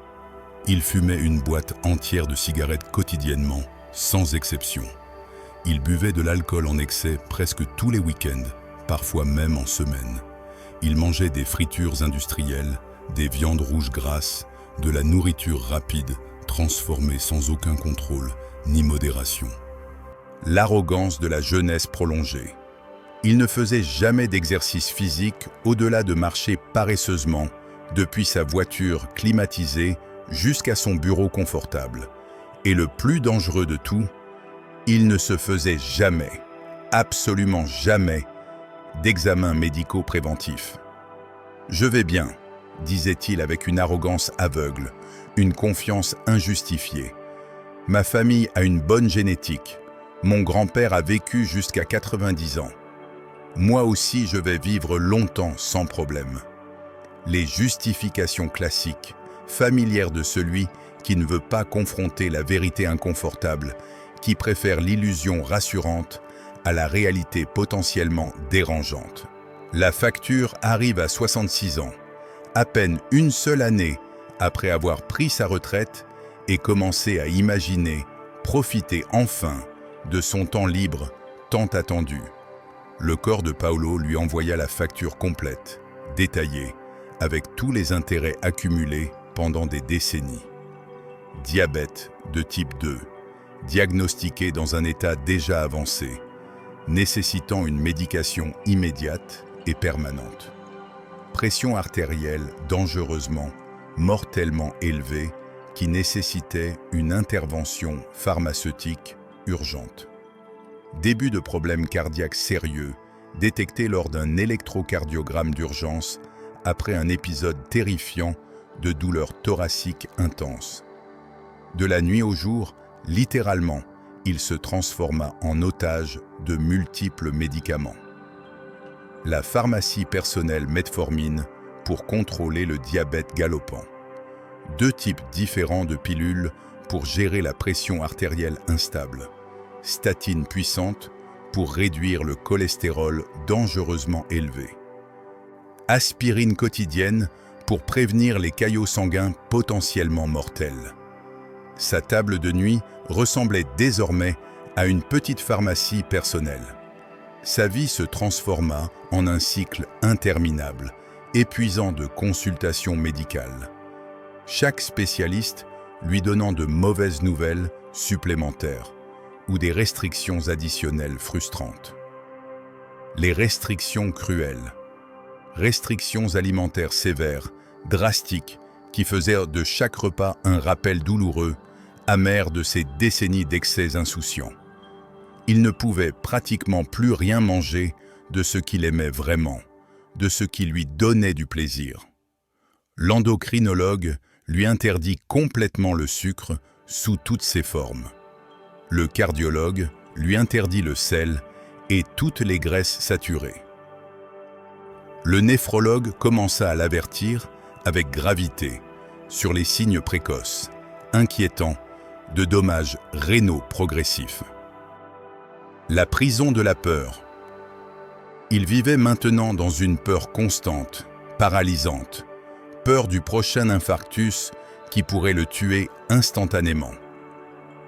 Il fumait une boîte entière de cigarettes quotidiennement, sans exception. Il buvait de l'alcool en excès presque tous les week-ends, parfois même en semaine. Il mangeait des fritures industrielles, des viandes rouges grasses, de la nourriture rapide, transformée sans aucun contrôle ni modération. L'arrogance de la jeunesse prolongée. Il ne faisait jamais d'exercice physique au-delà de marcher paresseusement depuis sa voiture climatisée jusqu'à son bureau confortable. Et le plus dangereux de tout, il ne se faisait jamais, absolument jamais, d'examens médicaux préventifs. « Je vais bien », disait-il avec une arrogance aveugle, une confiance injustifiée. « Ma famille a une bonne génétique. Mon grand-père a vécu jusqu'à 90 ans. Moi aussi, je vais vivre longtemps sans problème. » Les justifications classiques, familières de celui qui ne veut pas confronter la vérité inconfortable, qui préfère l'illusion rassurante à la réalité potentiellement dérangeante. La facture arrive à 66 ans, à peine une seule année après avoir pris sa retraite et commencé à imaginer, profiter enfin de son temps libre tant attendu. Le corps de Paulo lui envoya la facture complète, détaillée, avec tous les intérêts accumulés pendant des décennies. Diabète de type 2, diagnostiqué dans un état déjà avancé, nécessitant une médication immédiate et permanente. Pression artérielle dangereusement, mortellement élevée, qui nécessitait une intervention pharmaceutique urgente. Début de problèmes cardiaques sérieux, détectés lors d'un électrocardiogramme d'urgence après un épisode terrifiant de douleurs thoraciques intenses. De la nuit au jour, littéralement, il se transforma en otage de multiples médicaments. La pharmacie personnelle metformine pour contrôler le diabète galopant. 2 types différents de pilules pour gérer la pression artérielle instable. Statine puissante pour réduire le cholestérol dangereusement élevé. Aspirine quotidienne pour prévenir les caillots sanguins potentiellement mortels. Sa table de nuit ressemblait désormais à une petite pharmacie personnelle. Sa vie se transforma en un cycle interminable, épuisant de consultations médicales. Chaque spécialiste lui donnant de mauvaises nouvelles supplémentaires ou des restrictions additionnelles frustrantes. Les restrictions cruelles. Restrictions alimentaires sévères, drastiques, qui faisaient de chaque repas un rappel douloureux, amer de ses décennies d'excès insouciants. Il ne pouvait pratiquement plus rien manger de ce qu'il aimait vraiment, de ce qui lui donnait du plaisir. L'endocrinologue lui interdit complètement le sucre sous toutes ses formes. Le cardiologue lui interdit le sel et toutes les graisses saturées. Le néphrologue commença à l'avertir avec gravité sur les signes précoces, inquiétants, de dommages rénaux progressifs. La prison de la peur. Il vivait maintenant dans une peur constante, paralysante, peur du prochain infarctus qui pourrait le tuer instantanément.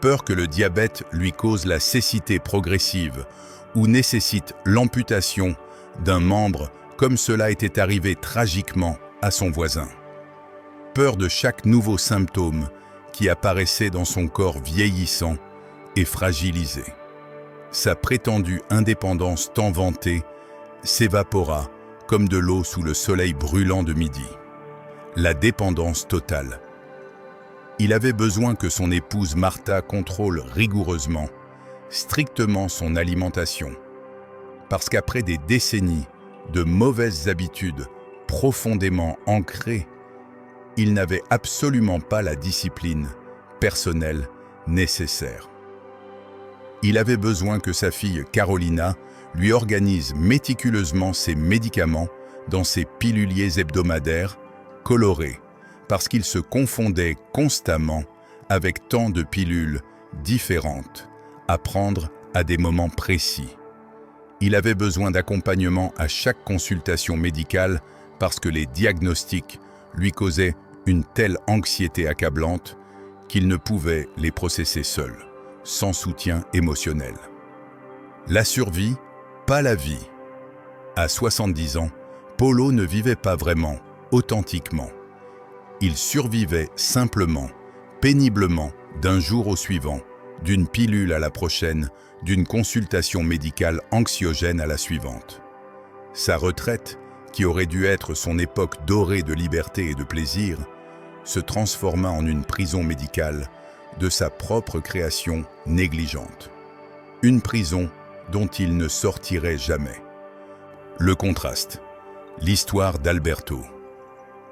Peur que le diabète lui cause la cécité progressive ou nécessite l'amputation d'un membre comme cela était arrivé tragiquement à son voisin. Peur de chaque nouveau symptôme qui apparaissait dans son corps vieillissant et fragilisé. Sa prétendue indépendance tant vantée s'évapora comme de l'eau sous le soleil brûlant de midi. La dépendance totale. Il avait besoin que son épouse Martha contrôle rigoureusement, strictement son alimentation. Parce qu'après des décennies de mauvaises habitudes profondément ancrées, il n'avait absolument pas la discipline personnelle nécessaire. Il avait besoin que sa fille Carolina lui organise méticuleusement ses médicaments dans ses piluliers hebdomadaires, colorés, parce qu'il se confondait constamment avec tant de pilules différentes à prendre à des moments précis. Il avait besoin d'accompagnement à chaque consultation médicale parce que les diagnostics lui causaient une telle anxiété accablante qu'il ne pouvait les processer seul, sans soutien émotionnel. La survie, pas la vie. À 70 ans, Paulo ne vivait pas vraiment, authentiquement. Il survivait simplement, péniblement, d'un jour au suivant, d'une pilule à la prochaine, d'une consultation médicale anxiogène à la suivante. Sa retraite, qui aurait dû être son époque dorée de liberté et de plaisir, se transforma en une prison médicale de sa propre création négligente. Une prison dont il ne sortirait jamais. Le contraste. L'histoire d'Alberto.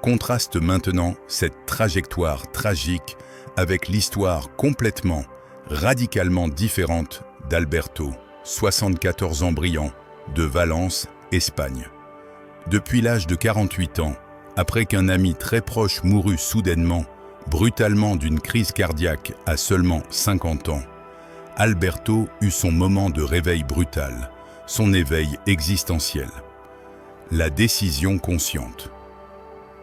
Contraste maintenant cette trajectoire tragique avec l'histoire complètement, radicalement différente d'Alberto, 74 ans brillant, de Valence, Espagne. Depuis l'âge de 48 ans, après qu'un ami très proche mourut soudainement, brutalement d'une crise cardiaque à seulement 50 ans, Alberto eut son moment de réveil brutal, son éveil existentiel. La décision consciente.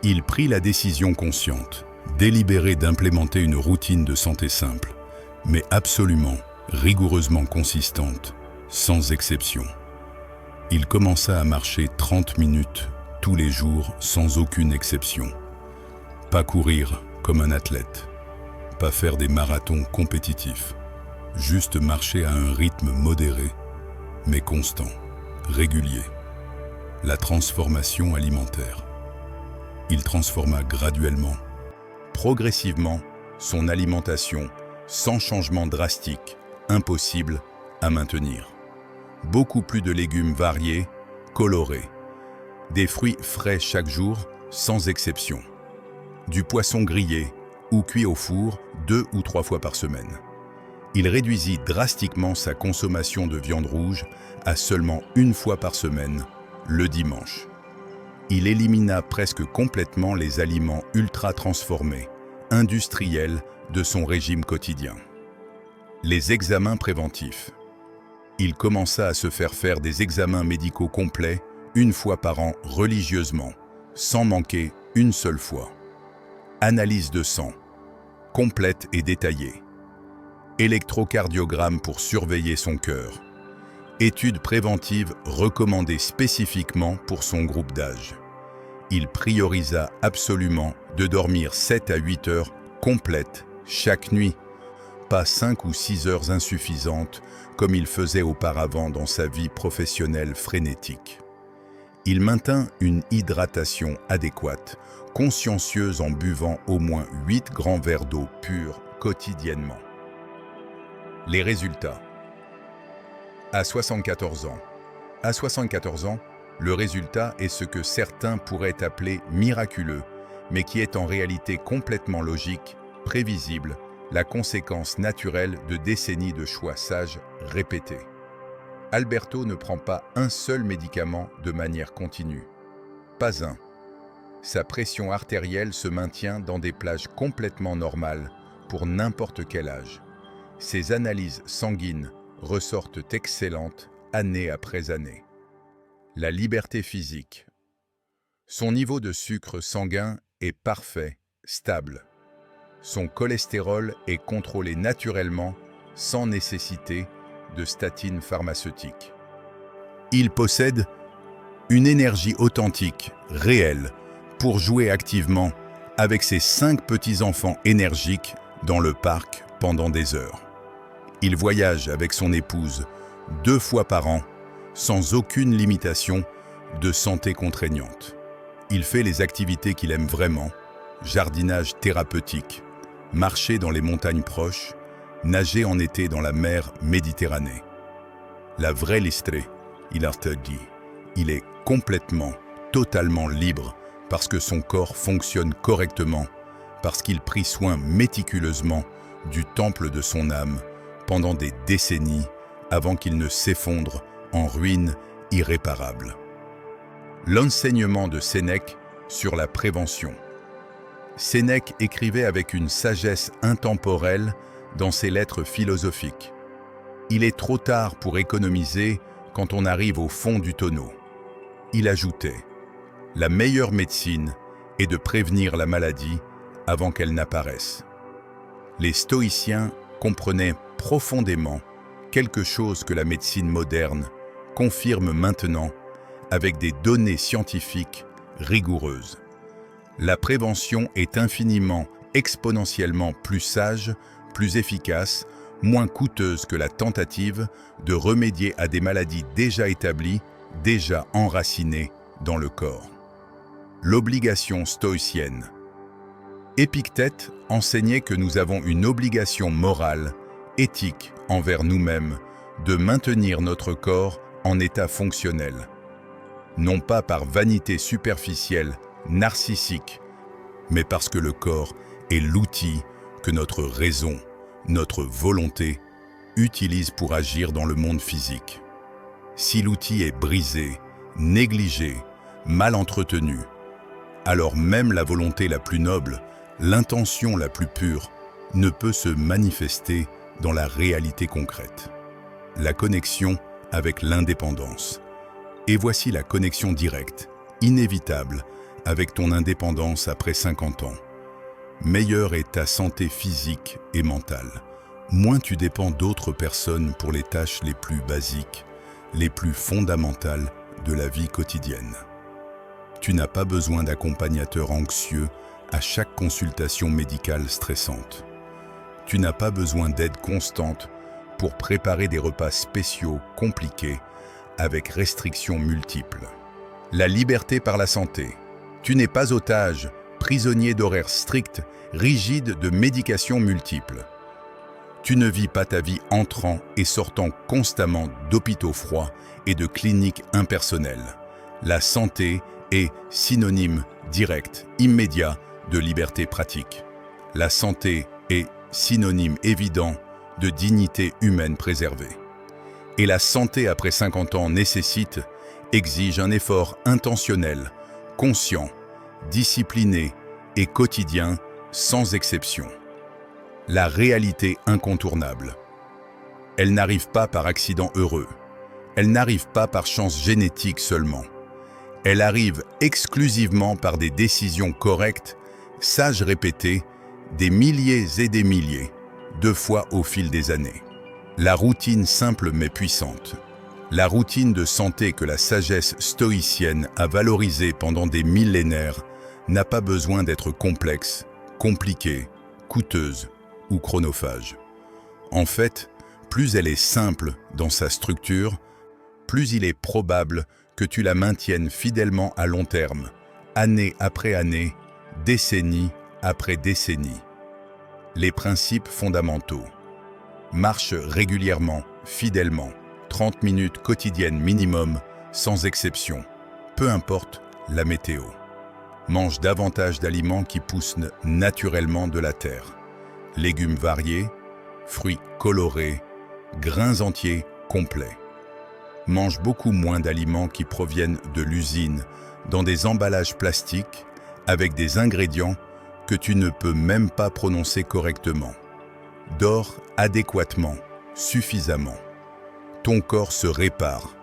Il prit la décision consciente, délibérée d'implémenter une routine de santé simple, mais absolument, rigoureusement consistante, sans exception. Il commença à marcher 30 minutes tous les jours sans aucune exception. Pas courir comme un athlète, pas faire des marathons compétitifs, juste marcher à un rythme modéré, mais constant, régulier. La transformation alimentaire. Il transforma graduellement, progressivement, son alimentation sans changement drastique, impossible à maintenir. Beaucoup plus de légumes variés, colorés. Des fruits frais chaque jour, sans exception. Du poisson grillé ou cuit au four 2 ou 3 fois par semaine. Il réduisit drastiquement sa consommation de viande rouge à seulement 1 fois par semaine, le dimanche. Il élimina presque complètement les aliments ultra transformés, industriels de son régime quotidien. Les examens préventifs. Il commença à se faire des examens médicaux complets 1 fois par an religieusement, sans manquer une seule fois. Analyse de sang, complète et détaillée. Électrocardiogramme pour surveiller son cœur. Études préventives recommandées spécifiquement pour son groupe d'âge. Il priorisa absolument de dormir 7 à 8 heures complètes chaque nuit, pas 5 ou 6 heures insuffisantes comme il faisait auparavant dans sa vie professionnelle frénétique. Il maintint une hydratation adéquate, consciencieuse en buvant au moins 8 grands verres d'eau pure quotidiennement. Les résultats. À 74 ans. À 74 ans, le résultat est ce que certains pourraient appeler miraculeux, mais qui est en réalité complètement logique, prévisible, la conséquence naturelle de décennies de choix sages répétés. Alberto ne prend pas un seul médicament de manière continue. Pas un. Sa pression artérielle se maintient dans des plages complètement normales pour n'importe quel âge. Ses analyses sanguines ressortent excellentes année après année. La liberté physique. Son niveau de sucre sanguin est parfait, stable. Son cholestérol est contrôlé naturellement, sans nécessité de statines pharmaceutiques. Il possède une énergie authentique, réelle, pour jouer activement avec ses 5 petits-enfants énergiques dans le parc pendant des heures. Il voyage avec son épouse 2 fois par an, sans aucune limitation de santé contraignante. Il fait les activités qu'il aime vraiment, jardinage thérapeutique, marcher dans les montagnes proches, nager en été dans la mer Méditerranée. La vraie listrée, il a dit, il est complètement, totalement libre parce que son corps fonctionne correctement, parce qu'il prit soin méticuleusement du temple de son âme pendant des décennies avant qu'il ne s'effondre en ruine irréparable. L'enseignement de Sénèque sur la prévention. Sénèque écrivait avec une sagesse intemporelle dans ses lettres philosophiques. Il est trop tard pour économiser quand on arrive au fond du tonneau. Il ajoutait: la meilleure médecine est de prévenir la maladie avant qu'elle n'apparaisse. Les stoïciens comprenaient profondément quelque chose que la médecine moderne confirme maintenant avec des données scientifiques rigoureuses. La prévention est infiniment, exponentiellement plus sage, plus efficace, moins coûteuse que la tentative de remédier à des maladies déjà établies, déjà enracinées dans le corps. L'obligation stoïcienne. Épictète enseignait que nous avons une obligation morale, éthique envers nous-mêmes, de maintenir notre corps en état fonctionnel. Non pas par vanité superficielle, narcissique, mais parce que le corps est l'outil que notre raison, notre volonté, utilise pour agir dans le monde physique. Si l'outil est brisé, négligé, mal entretenu, alors même la volonté la plus noble, l'intention la plus pure, ne peut se manifester dans la réalité concrète. La connexion avec l'indépendance. Et voici la connexion directe, inévitable, avec ton indépendance après 50 ans. Meilleure est ta santé physique et mentale. Moins tu dépends d'autres personnes pour les tâches les plus basiques, les plus fondamentales de la vie quotidienne. Tu n'as pas besoin d'accompagnateur anxieux à chaque consultation médicale stressante. Tu n'as pas besoin d'aide constante pour préparer des repas spéciaux compliqués avec restrictions multiples. La liberté par la santé. Tu n'es pas otage, prisonnier d'horaires stricts, rigide de médications multiples. Tu ne vis pas ta vie entrant et sortant constamment d'hôpitaux froids et de cliniques impersonnelles. La santé est synonyme direct, immédiat de liberté pratique. La santé est synonyme évident de dignité humaine préservée. Et la santé après 50 ans exige un effort intentionnel, conscient, discipliné et quotidien, sans exception. La réalité incontournable. Elle n'arrive pas par accident heureux. Elle n'arrive pas par chance génétique seulement. Elle arrive exclusivement par des décisions correctes, sages répétées, des milliers et des milliers, 2 fois au fil des années. La routine simple mais puissante. La routine de santé que la sagesse stoïcienne a valorisée pendant des millénaires n'a pas besoin d'être complexe, compliquée, coûteuse ou chronophage. En fait, plus elle est simple dans sa structure, plus il est probable que tu la maintiennes fidèlement à long terme, année après année, décennie après décennie. Les principes fondamentaux. Marche régulièrement, fidèlement, 30 minutes quotidiennes minimum, sans exception, peu importe la météo. Mange davantage d'aliments qui poussent naturellement de la terre. Légumes variés, fruits colorés, grains entiers complets. Mange beaucoup moins d'aliments qui proviennent de l'usine, dans des emballages plastiques, avec des ingrédients que tu ne peux même pas prononcer correctement. Dors adéquatement, suffisamment. Ton corps se répare,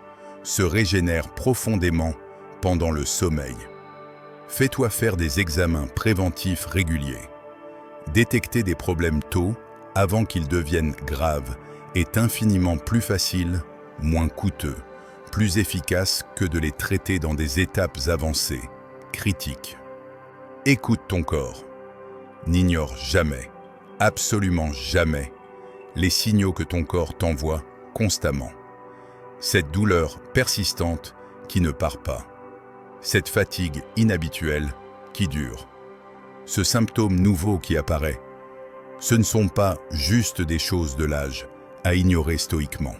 se régénère profondément pendant le sommeil. Fais-toi faire des examens préventifs réguliers. Détecter des problèmes tôt, avant qu'ils deviennent graves, est infiniment plus facile, moins coûteux, plus efficace que de les traiter dans des étapes avancées, critiques. Écoute ton corps. N'ignore jamais, absolument jamais, les signaux que ton corps t'envoie constamment. Cette douleur persistante qui ne part pas. Cette fatigue inhabituelle qui dure. Ce symptôme nouveau qui apparaît. Ce ne sont pas juste des choses de l'âge à ignorer stoïquement.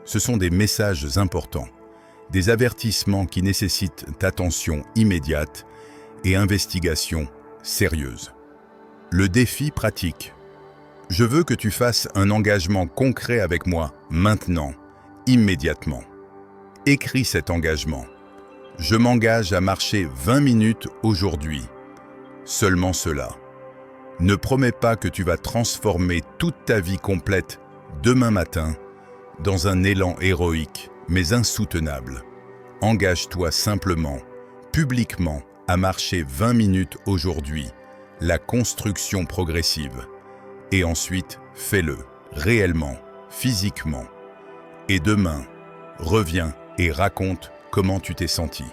Ce sont des messages importants, des avertissements qui nécessitent attention immédiate et investigation sérieuse. Le défi pratique. Je veux que tu fasses un engagement concret avec moi, maintenant, immédiatement. Écris cet engagement. Je m'engage à marcher 20 minutes aujourd'hui. Seulement cela. Ne promets pas que tu vas transformer toute ta vie complète demain matin dans un élan héroïque, mais insoutenable. Engage-toi simplement, publiquement, à marcher 20 minutes aujourd'hui, la construction progressive. Et ensuite, fais-le, réellement, physiquement. Et demain, reviens et raconte comment tu t'es senti.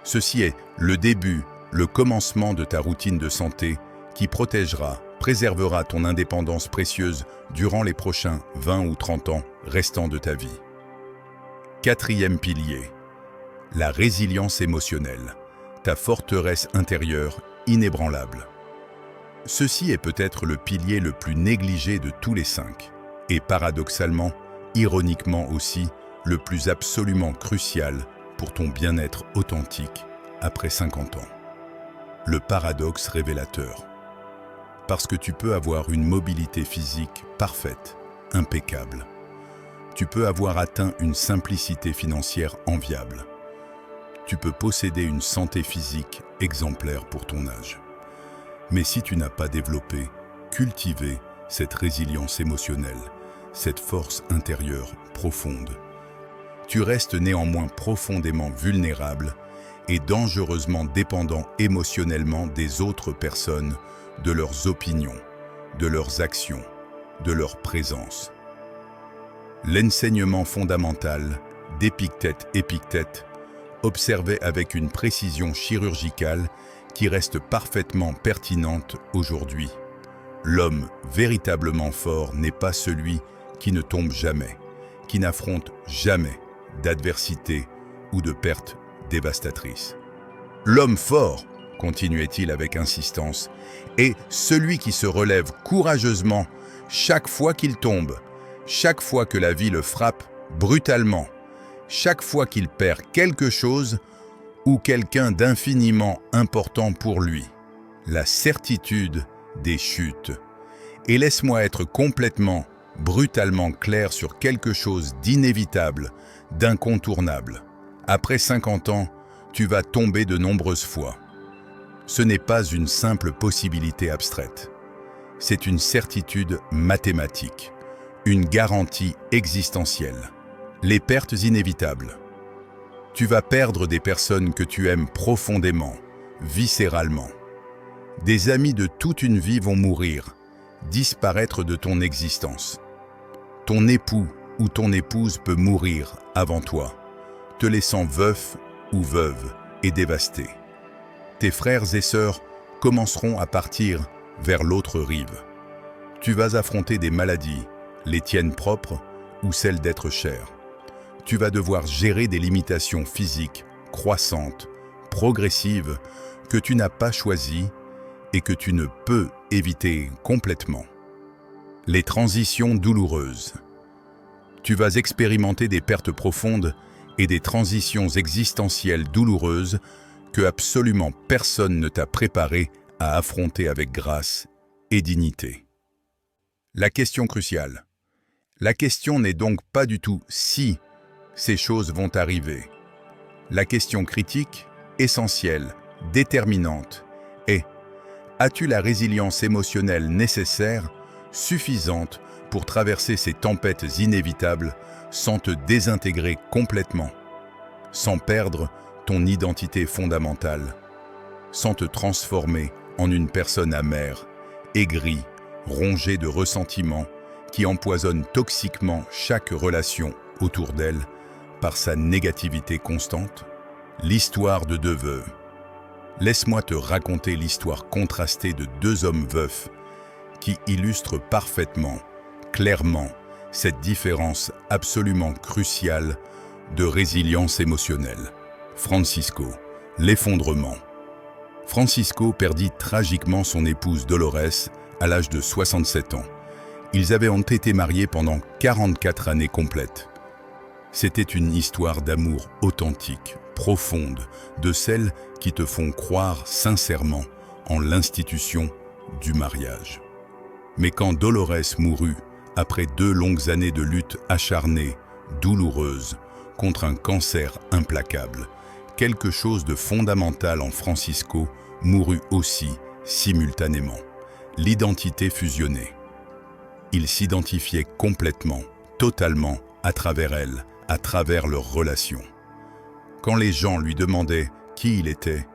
Ceci est le début, le commencement de ta routine de santé qui préservera ton indépendance précieuse durant les prochains 20 ou 30 ans restants de ta vie. Quatrième pilier, la résilience émotionnelle, ta forteresse intérieure inébranlable. Ceci est peut-être le pilier le plus négligé de tous les 5, et paradoxalement, ironiquement aussi, le plus absolument crucial pour ton bien-être authentique après 50 ans. Le paradoxe révélateur. Parce que tu peux avoir une mobilité physique parfaite, impeccable. Tu peux avoir atteint une simplicité financière enviable. Tu peux posséder une santé physique exemplaire pour ton âge. Mais si tu n'as pas développé, cultivé cette résilience émotionnelle, cette force intérieure profonde, tu restes néanmoins profondément vulnérable et dangereusement dépendant émotionnellement des autres personnes, de leurs opinions, de leurs actions, de leur présence. L'enseignement fondamental d'Épictète observé avec une précision chirurgicale qui reste parfaitement pertinente aujourd'hui. L'homme véritablement fort n'est pas celui qui ne tombe jamais, qui n'affronte jamais d'adversité ou de perte dévastatrice. L'homme fort, continuait-il avec insistance, est celui qui se relève courageusement chaque fois qu'il tombe, chaque fois que la vie le frappe brutalement, chaque fois qu'il perd quelque chose ou quelqu'un d'infiniment important pour lui. La certitude des chutes. Et laisse-moi être complètement, brutalement clair sur quelque chose d'inévitable, d'incontournable. Après 50 ans, tu vas tomber de nombreuses fois. Ce n'est pas une simple possibilité abstraite. C'est une certitude mathématique, une garantie existentielle. Les pertes inévitables. Tu vas perdre des personnes que tu aimes profondément, viscéralement. Des amis de toute une vie vont mourir, disparaître de ton existence. Ton époux ou ton épouse peut mourir avant toi, te laissant veuf ou veuve et dévasté. Tes frères et sœurs commenceront à partir vers l'autre rive. Tu vas affronter des maladies, les tiennes propres ou celles d'êtres chers. Tu vas devoir gérer des limitations physiques croissantes, progressives, que tu n'as pas choisies et que tu ne peux éviter complètement. Les transitions douloureuses. Tu vas expérimenter des pertes profondes et des transitions existentielles douloureuses que absolument personne ne t'a préparé à affronter avec grâce et dignité. La question cruciale. La question n'est donc pas du tout si ces choses vont arriver. La question critique, essentielle, déterminante est: as-tu la résilience émotionnelle nécessaire, suffisante pour traverser ces tempêtes inévitables sans te désintégrer complètement, sans perdre ton identité fondamentale, sans te transformer en une personne amère, aigrie, rongée de ressentiments qui empoisonne toxiquement chaque relation autour d'elle par sa négativité constante? L'histoire de deux veuves. Laisse-moi te raconter l'histoire contrastée de deux hommes veufs qui illustrent parfaitement, clairement, cette différence absolument cruciale de résilience émotionnelle. Francisco, l'effondrement. Francisco perdit tragiquement son épouse Dolores à l'âge de 67 ans. Ils avaient été mariés pendant 44 années complètes. C'était une histoire d'amour authentique, profonde, de celles qui te font croire sincèrement en l'institution du mariage. Mais quand Dolores mourut, après 2 longues années de lutte acharnée, douloureuse, contre un cancer implacable, quelque chose de fondamental en Francisco mourut aussi simultanément. L'identité fusionnée. Il s'identifiait complètement, totalement, à travers elle, à travers leur relation. Quand les gens lui demandaient qui il était,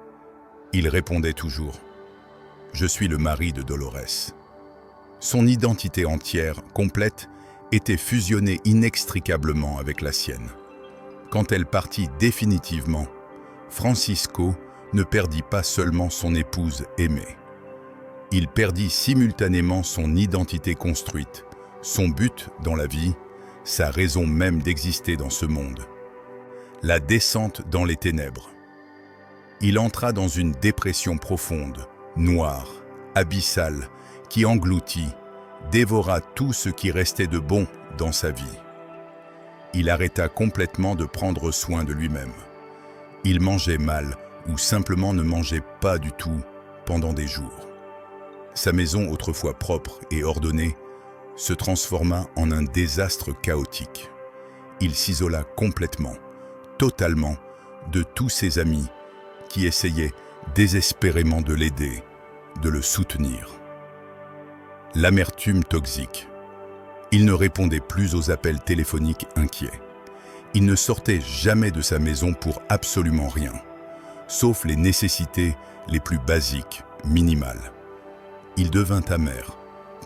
il répondait toujours « Je suis le mari de Dolores ». Son identité entière, complète, était fusionnée inextricablement avec la sienne. Quand elle partit définitivement, Francisco ne perdit pas seulement son épouse aimée. Il perdit simultanément son identité construite, son but dans la vie, sa raison même d'exister dans ce monde. La descente dans les ténèbres. Il entra dans une dépression profonde, noire, abyssale, qui engloutit, dévora tout ce qui restait de bon dans sa vie. Il arrêta complètement de prendre soin de lui-même. Il mangeait mal ou simplement ne mangeait pas du tout pendant des jours. Sa maison, autrefois propre et ordonnée, se transforma en un désastre chaotique. Il s'isola complètement, totalement, de tous ses amis qui essayaient désespérément de l'aider, de le soutenir. L'amertume toxique. Il ne répondait plus aux appels téléphoniques inquiets. Il ne sortait jamais de sa maison pour absolument rien, sauf les nécessités les plus basiques, minimales. Il devint amer,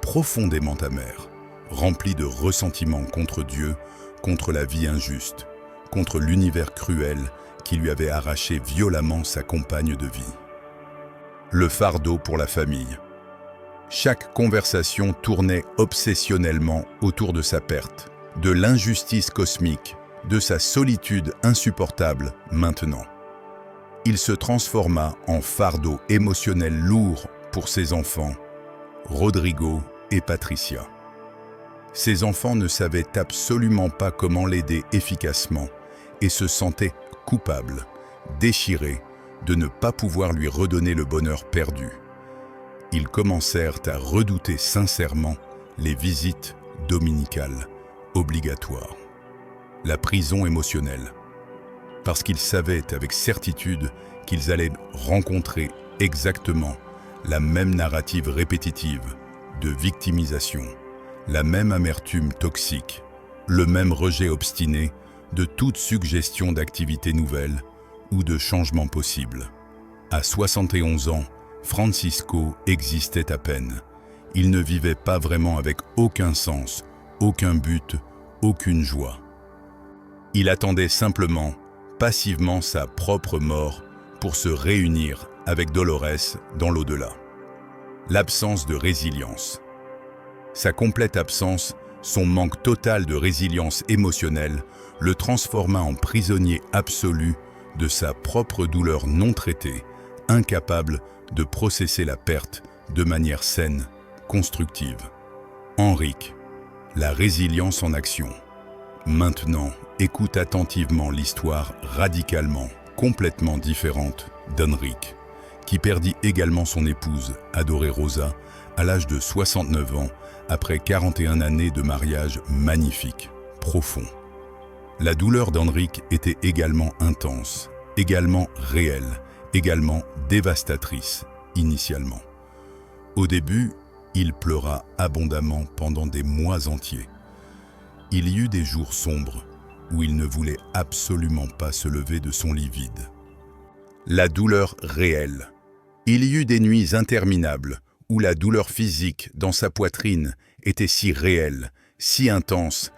profondément amer, rempli de ressentiment contre Dieu, contre la vie injuste, contre l'univers cruel qui lui avait arraché violemment sa compagne de vie. Le fardeau pour la famille. Chaque conversation tournait obsessionnellement autour de sa perte, de l'injustice cosmique, de sa solitude insupportable maintenant. Il se transforma en fardeau émotionnel lourd pour ses enfants, Rodrigo et Patricia. Ses enfants ne savaient absolument pas comment l'aider efficacement et se sentaient coupables, déchirés de ne pas pouvoir lui redonner le bonheur perdu. Ils commencèrent à redouter sincèrement les visites dominicales obligatoires. La prison émotionnelle. Parce qu'ils savaient avec certitude qu'ils allaient rencontrer exactement la même narrative répétitive de victimisation, la même amertume toxique, le même rejet obstiné de toute suggestion d'activité nouvelle ou de changement possible. À 71 ans, Francisco existait à peine. Il ne vivait pas vraiment avec aucun sens, aucun but, aucune joie. Il attendait simplement, passivement sa propre mort pour se réunir avec Dolores dans l'au-delà. L'absence de résilience. Sa complète absence, son manque total de résilience émotionnelle, le transforma en prisonnier absolu de sa propre douleur non traitée, incapable de processer la perte de manière saine, constructive. Henrique, la résilience en action. Maintenant, écoute attentivement l'histoire radicalement, complètement différente d'Henrique, qui perdit également son épouse, adorée Rosa, à l'âge de 69 ans, après 41 années de mariage magnifique, profond. La douleur d'Henrique était également intense, également réelle, également dévastatrice, initialement. Au début, il pleura abondamment pendant des mois entiers. Il y eut des jours sombres où il ne voulait absolument pas se lever de son lit vide. La douleur réelle. Il y eut des nuits interminables où la douleur physique dans sa poitrine était si réelle, si intense,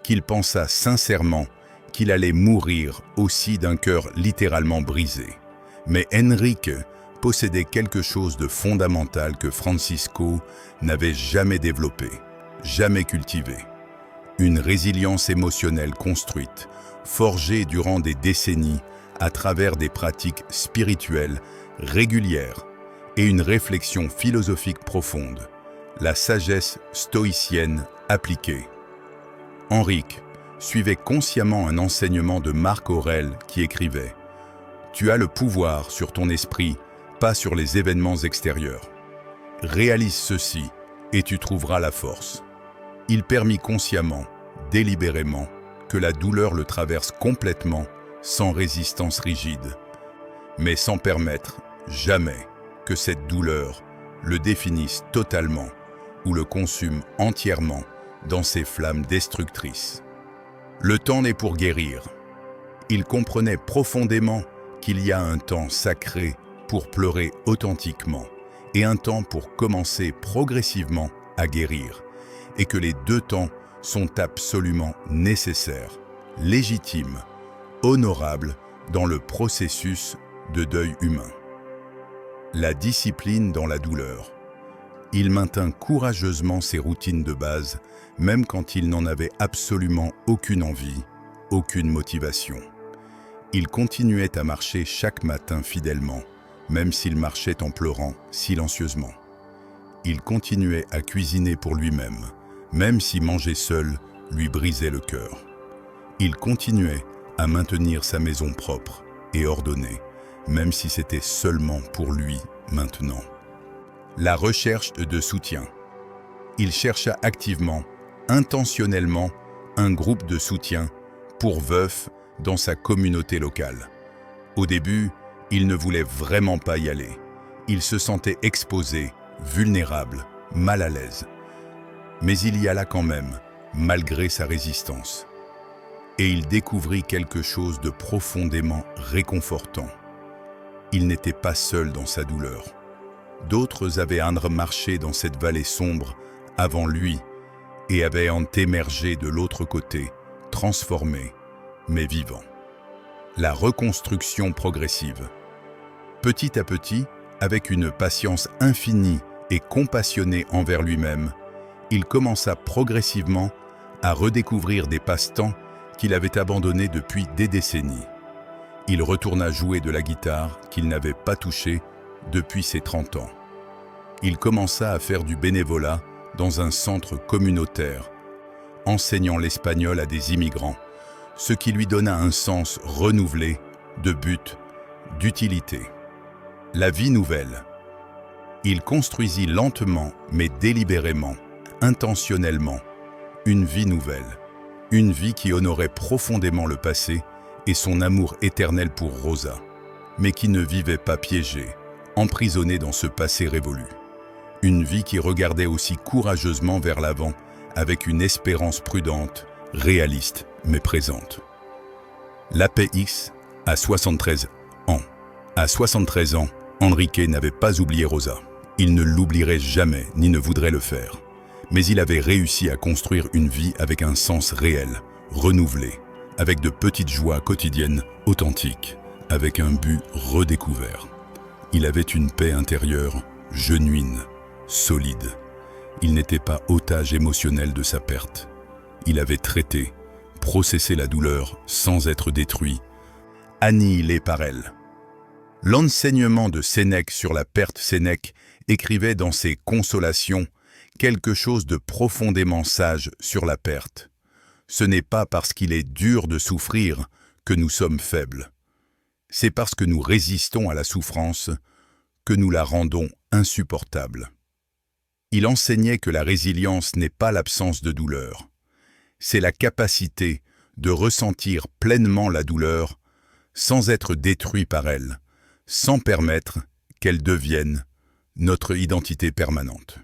qu'il pensa sincèrement qu'il allait mourir aussi d'un cœur littéralement brisé. Mais Henrique possédait quelque chose de fondamental que Francisco n'avait jamais développé, jamais cultivé. Une résilience émotionnelle construite, forgée durant des décennies à travers des pratiques spirituelles régulières et une réflexion philosophique profonde, la sagesse stoïcienne appliquée. Henrique suivait consciemment un enseignement de Marc Aurèle qui écrivait « Tu as le pouvoir sur ton esprit, pas sur les événements extérieurs. Réalise ceci, et tu trouveras la force. Il permit consciemment, délibérément, que la douleur le traverse complètement, sans résistance rigide, mais sans permettre jamais que cette douleur le définisse totalement ou le consume entièrement dans ses flammes destructrices. Le temps n'est pour guérir. Il comprenait profondément qu'il y a un temps sacré pour pleurer authentiquement et un temps pour commencer progressivement à guérir, et que les deux temps sont absolument nécessaires, légitimes, honorables dans le processus de deuil humain. La discipline dans la douleur. Il maintint courageusement ses routines de base, même quand il n'en avait absolument aucune envie, aucune motivation. Il continuait à marcher chaque matin fidèlement, même s'il marchait en pleurant silencieusement. Il continuait à cuisiner pour lui-même, même si manger seul lui brisait le cœur. Il continuait à maintenir sa maison propre et ordonnée, même si c'était seulement pour lui maintenant. La recherche de soutien. Il chercha activement, intentionnellement, un groupe de soutien pour veufs dans sa communauté locale. Au début, il ne voulait vraiment pas y aller. Il se sentait exposé, vulnérable, mal à l'aise. Mais il y alla quand même, malgré sa résistance. Et il découvrit quelque chose de profondément réconfortant. Il n'était pas seul dans sa douleur. D'autres avaient marché dans cette vallée sombre avant lui et avaient émergé de l'autre côté, transformés, mais vivants. La reconstruction progressive. Petit à petit, avec une patience infinie et compassionnée envers lui-même, il commença progressivement à redécouvrir des passe-temps qu'il avait abandonnés depuis des décennies. Il retourna jouer de la guitare qu'il n'avait pas touchée depuis ses 30 ans. Il commença à faire du bénévolat dans un centre communautaire, enseignant l'espagnol à des immigrants, ce qui lui donna un sens renouvelé de but, d'utilité. La vie nouvelle. Il construisit lentement mais délibérément, intentionnellement, une vie nouvelle, une vie qui honorait profondément le passé et son amour éternel pour Rosa, mais qui ne vivait pas piégée, emprisonnée dans ce passé révolu. Une vie qui regardait aussi courageusement vers l'avant, avec une espérance prudente, réaliste, mais présente. L'APX a 73 ans. À 73 ans, Enrique n'avait pas oublié Rosa. Il ne l'oublierait jamais, ni ne voudrait le faire. Mais il avait réussi à construire une vie avec un sens réel, renouvelé, avec de petites joies quotidiennes, authentiques, avec un but redécouvert. Il avait une paix intérieure, genuine, solide. Il n'était pas otage émotionnel de sa perte. Il avait traité, processé la douleur sans être détruit, annihilé par elle. L'enseignement de Sénèque sur la perte. Sénèque écrivait dans ses Consolations quelque chose de profondément sage sur la perte. Ce n'est pas parce qu'il est dur de souffrir que nous sommes faibles. C'est parce que nous résistons à la souffrance que nous la rendons insupportable. Il enseignait que la résilience n'est pas l'absence de douleur. C'est la capacité de ressentir pleinement la douleur sans être détruit par elle, sans permettre qu'elle devienne notre identité permanente.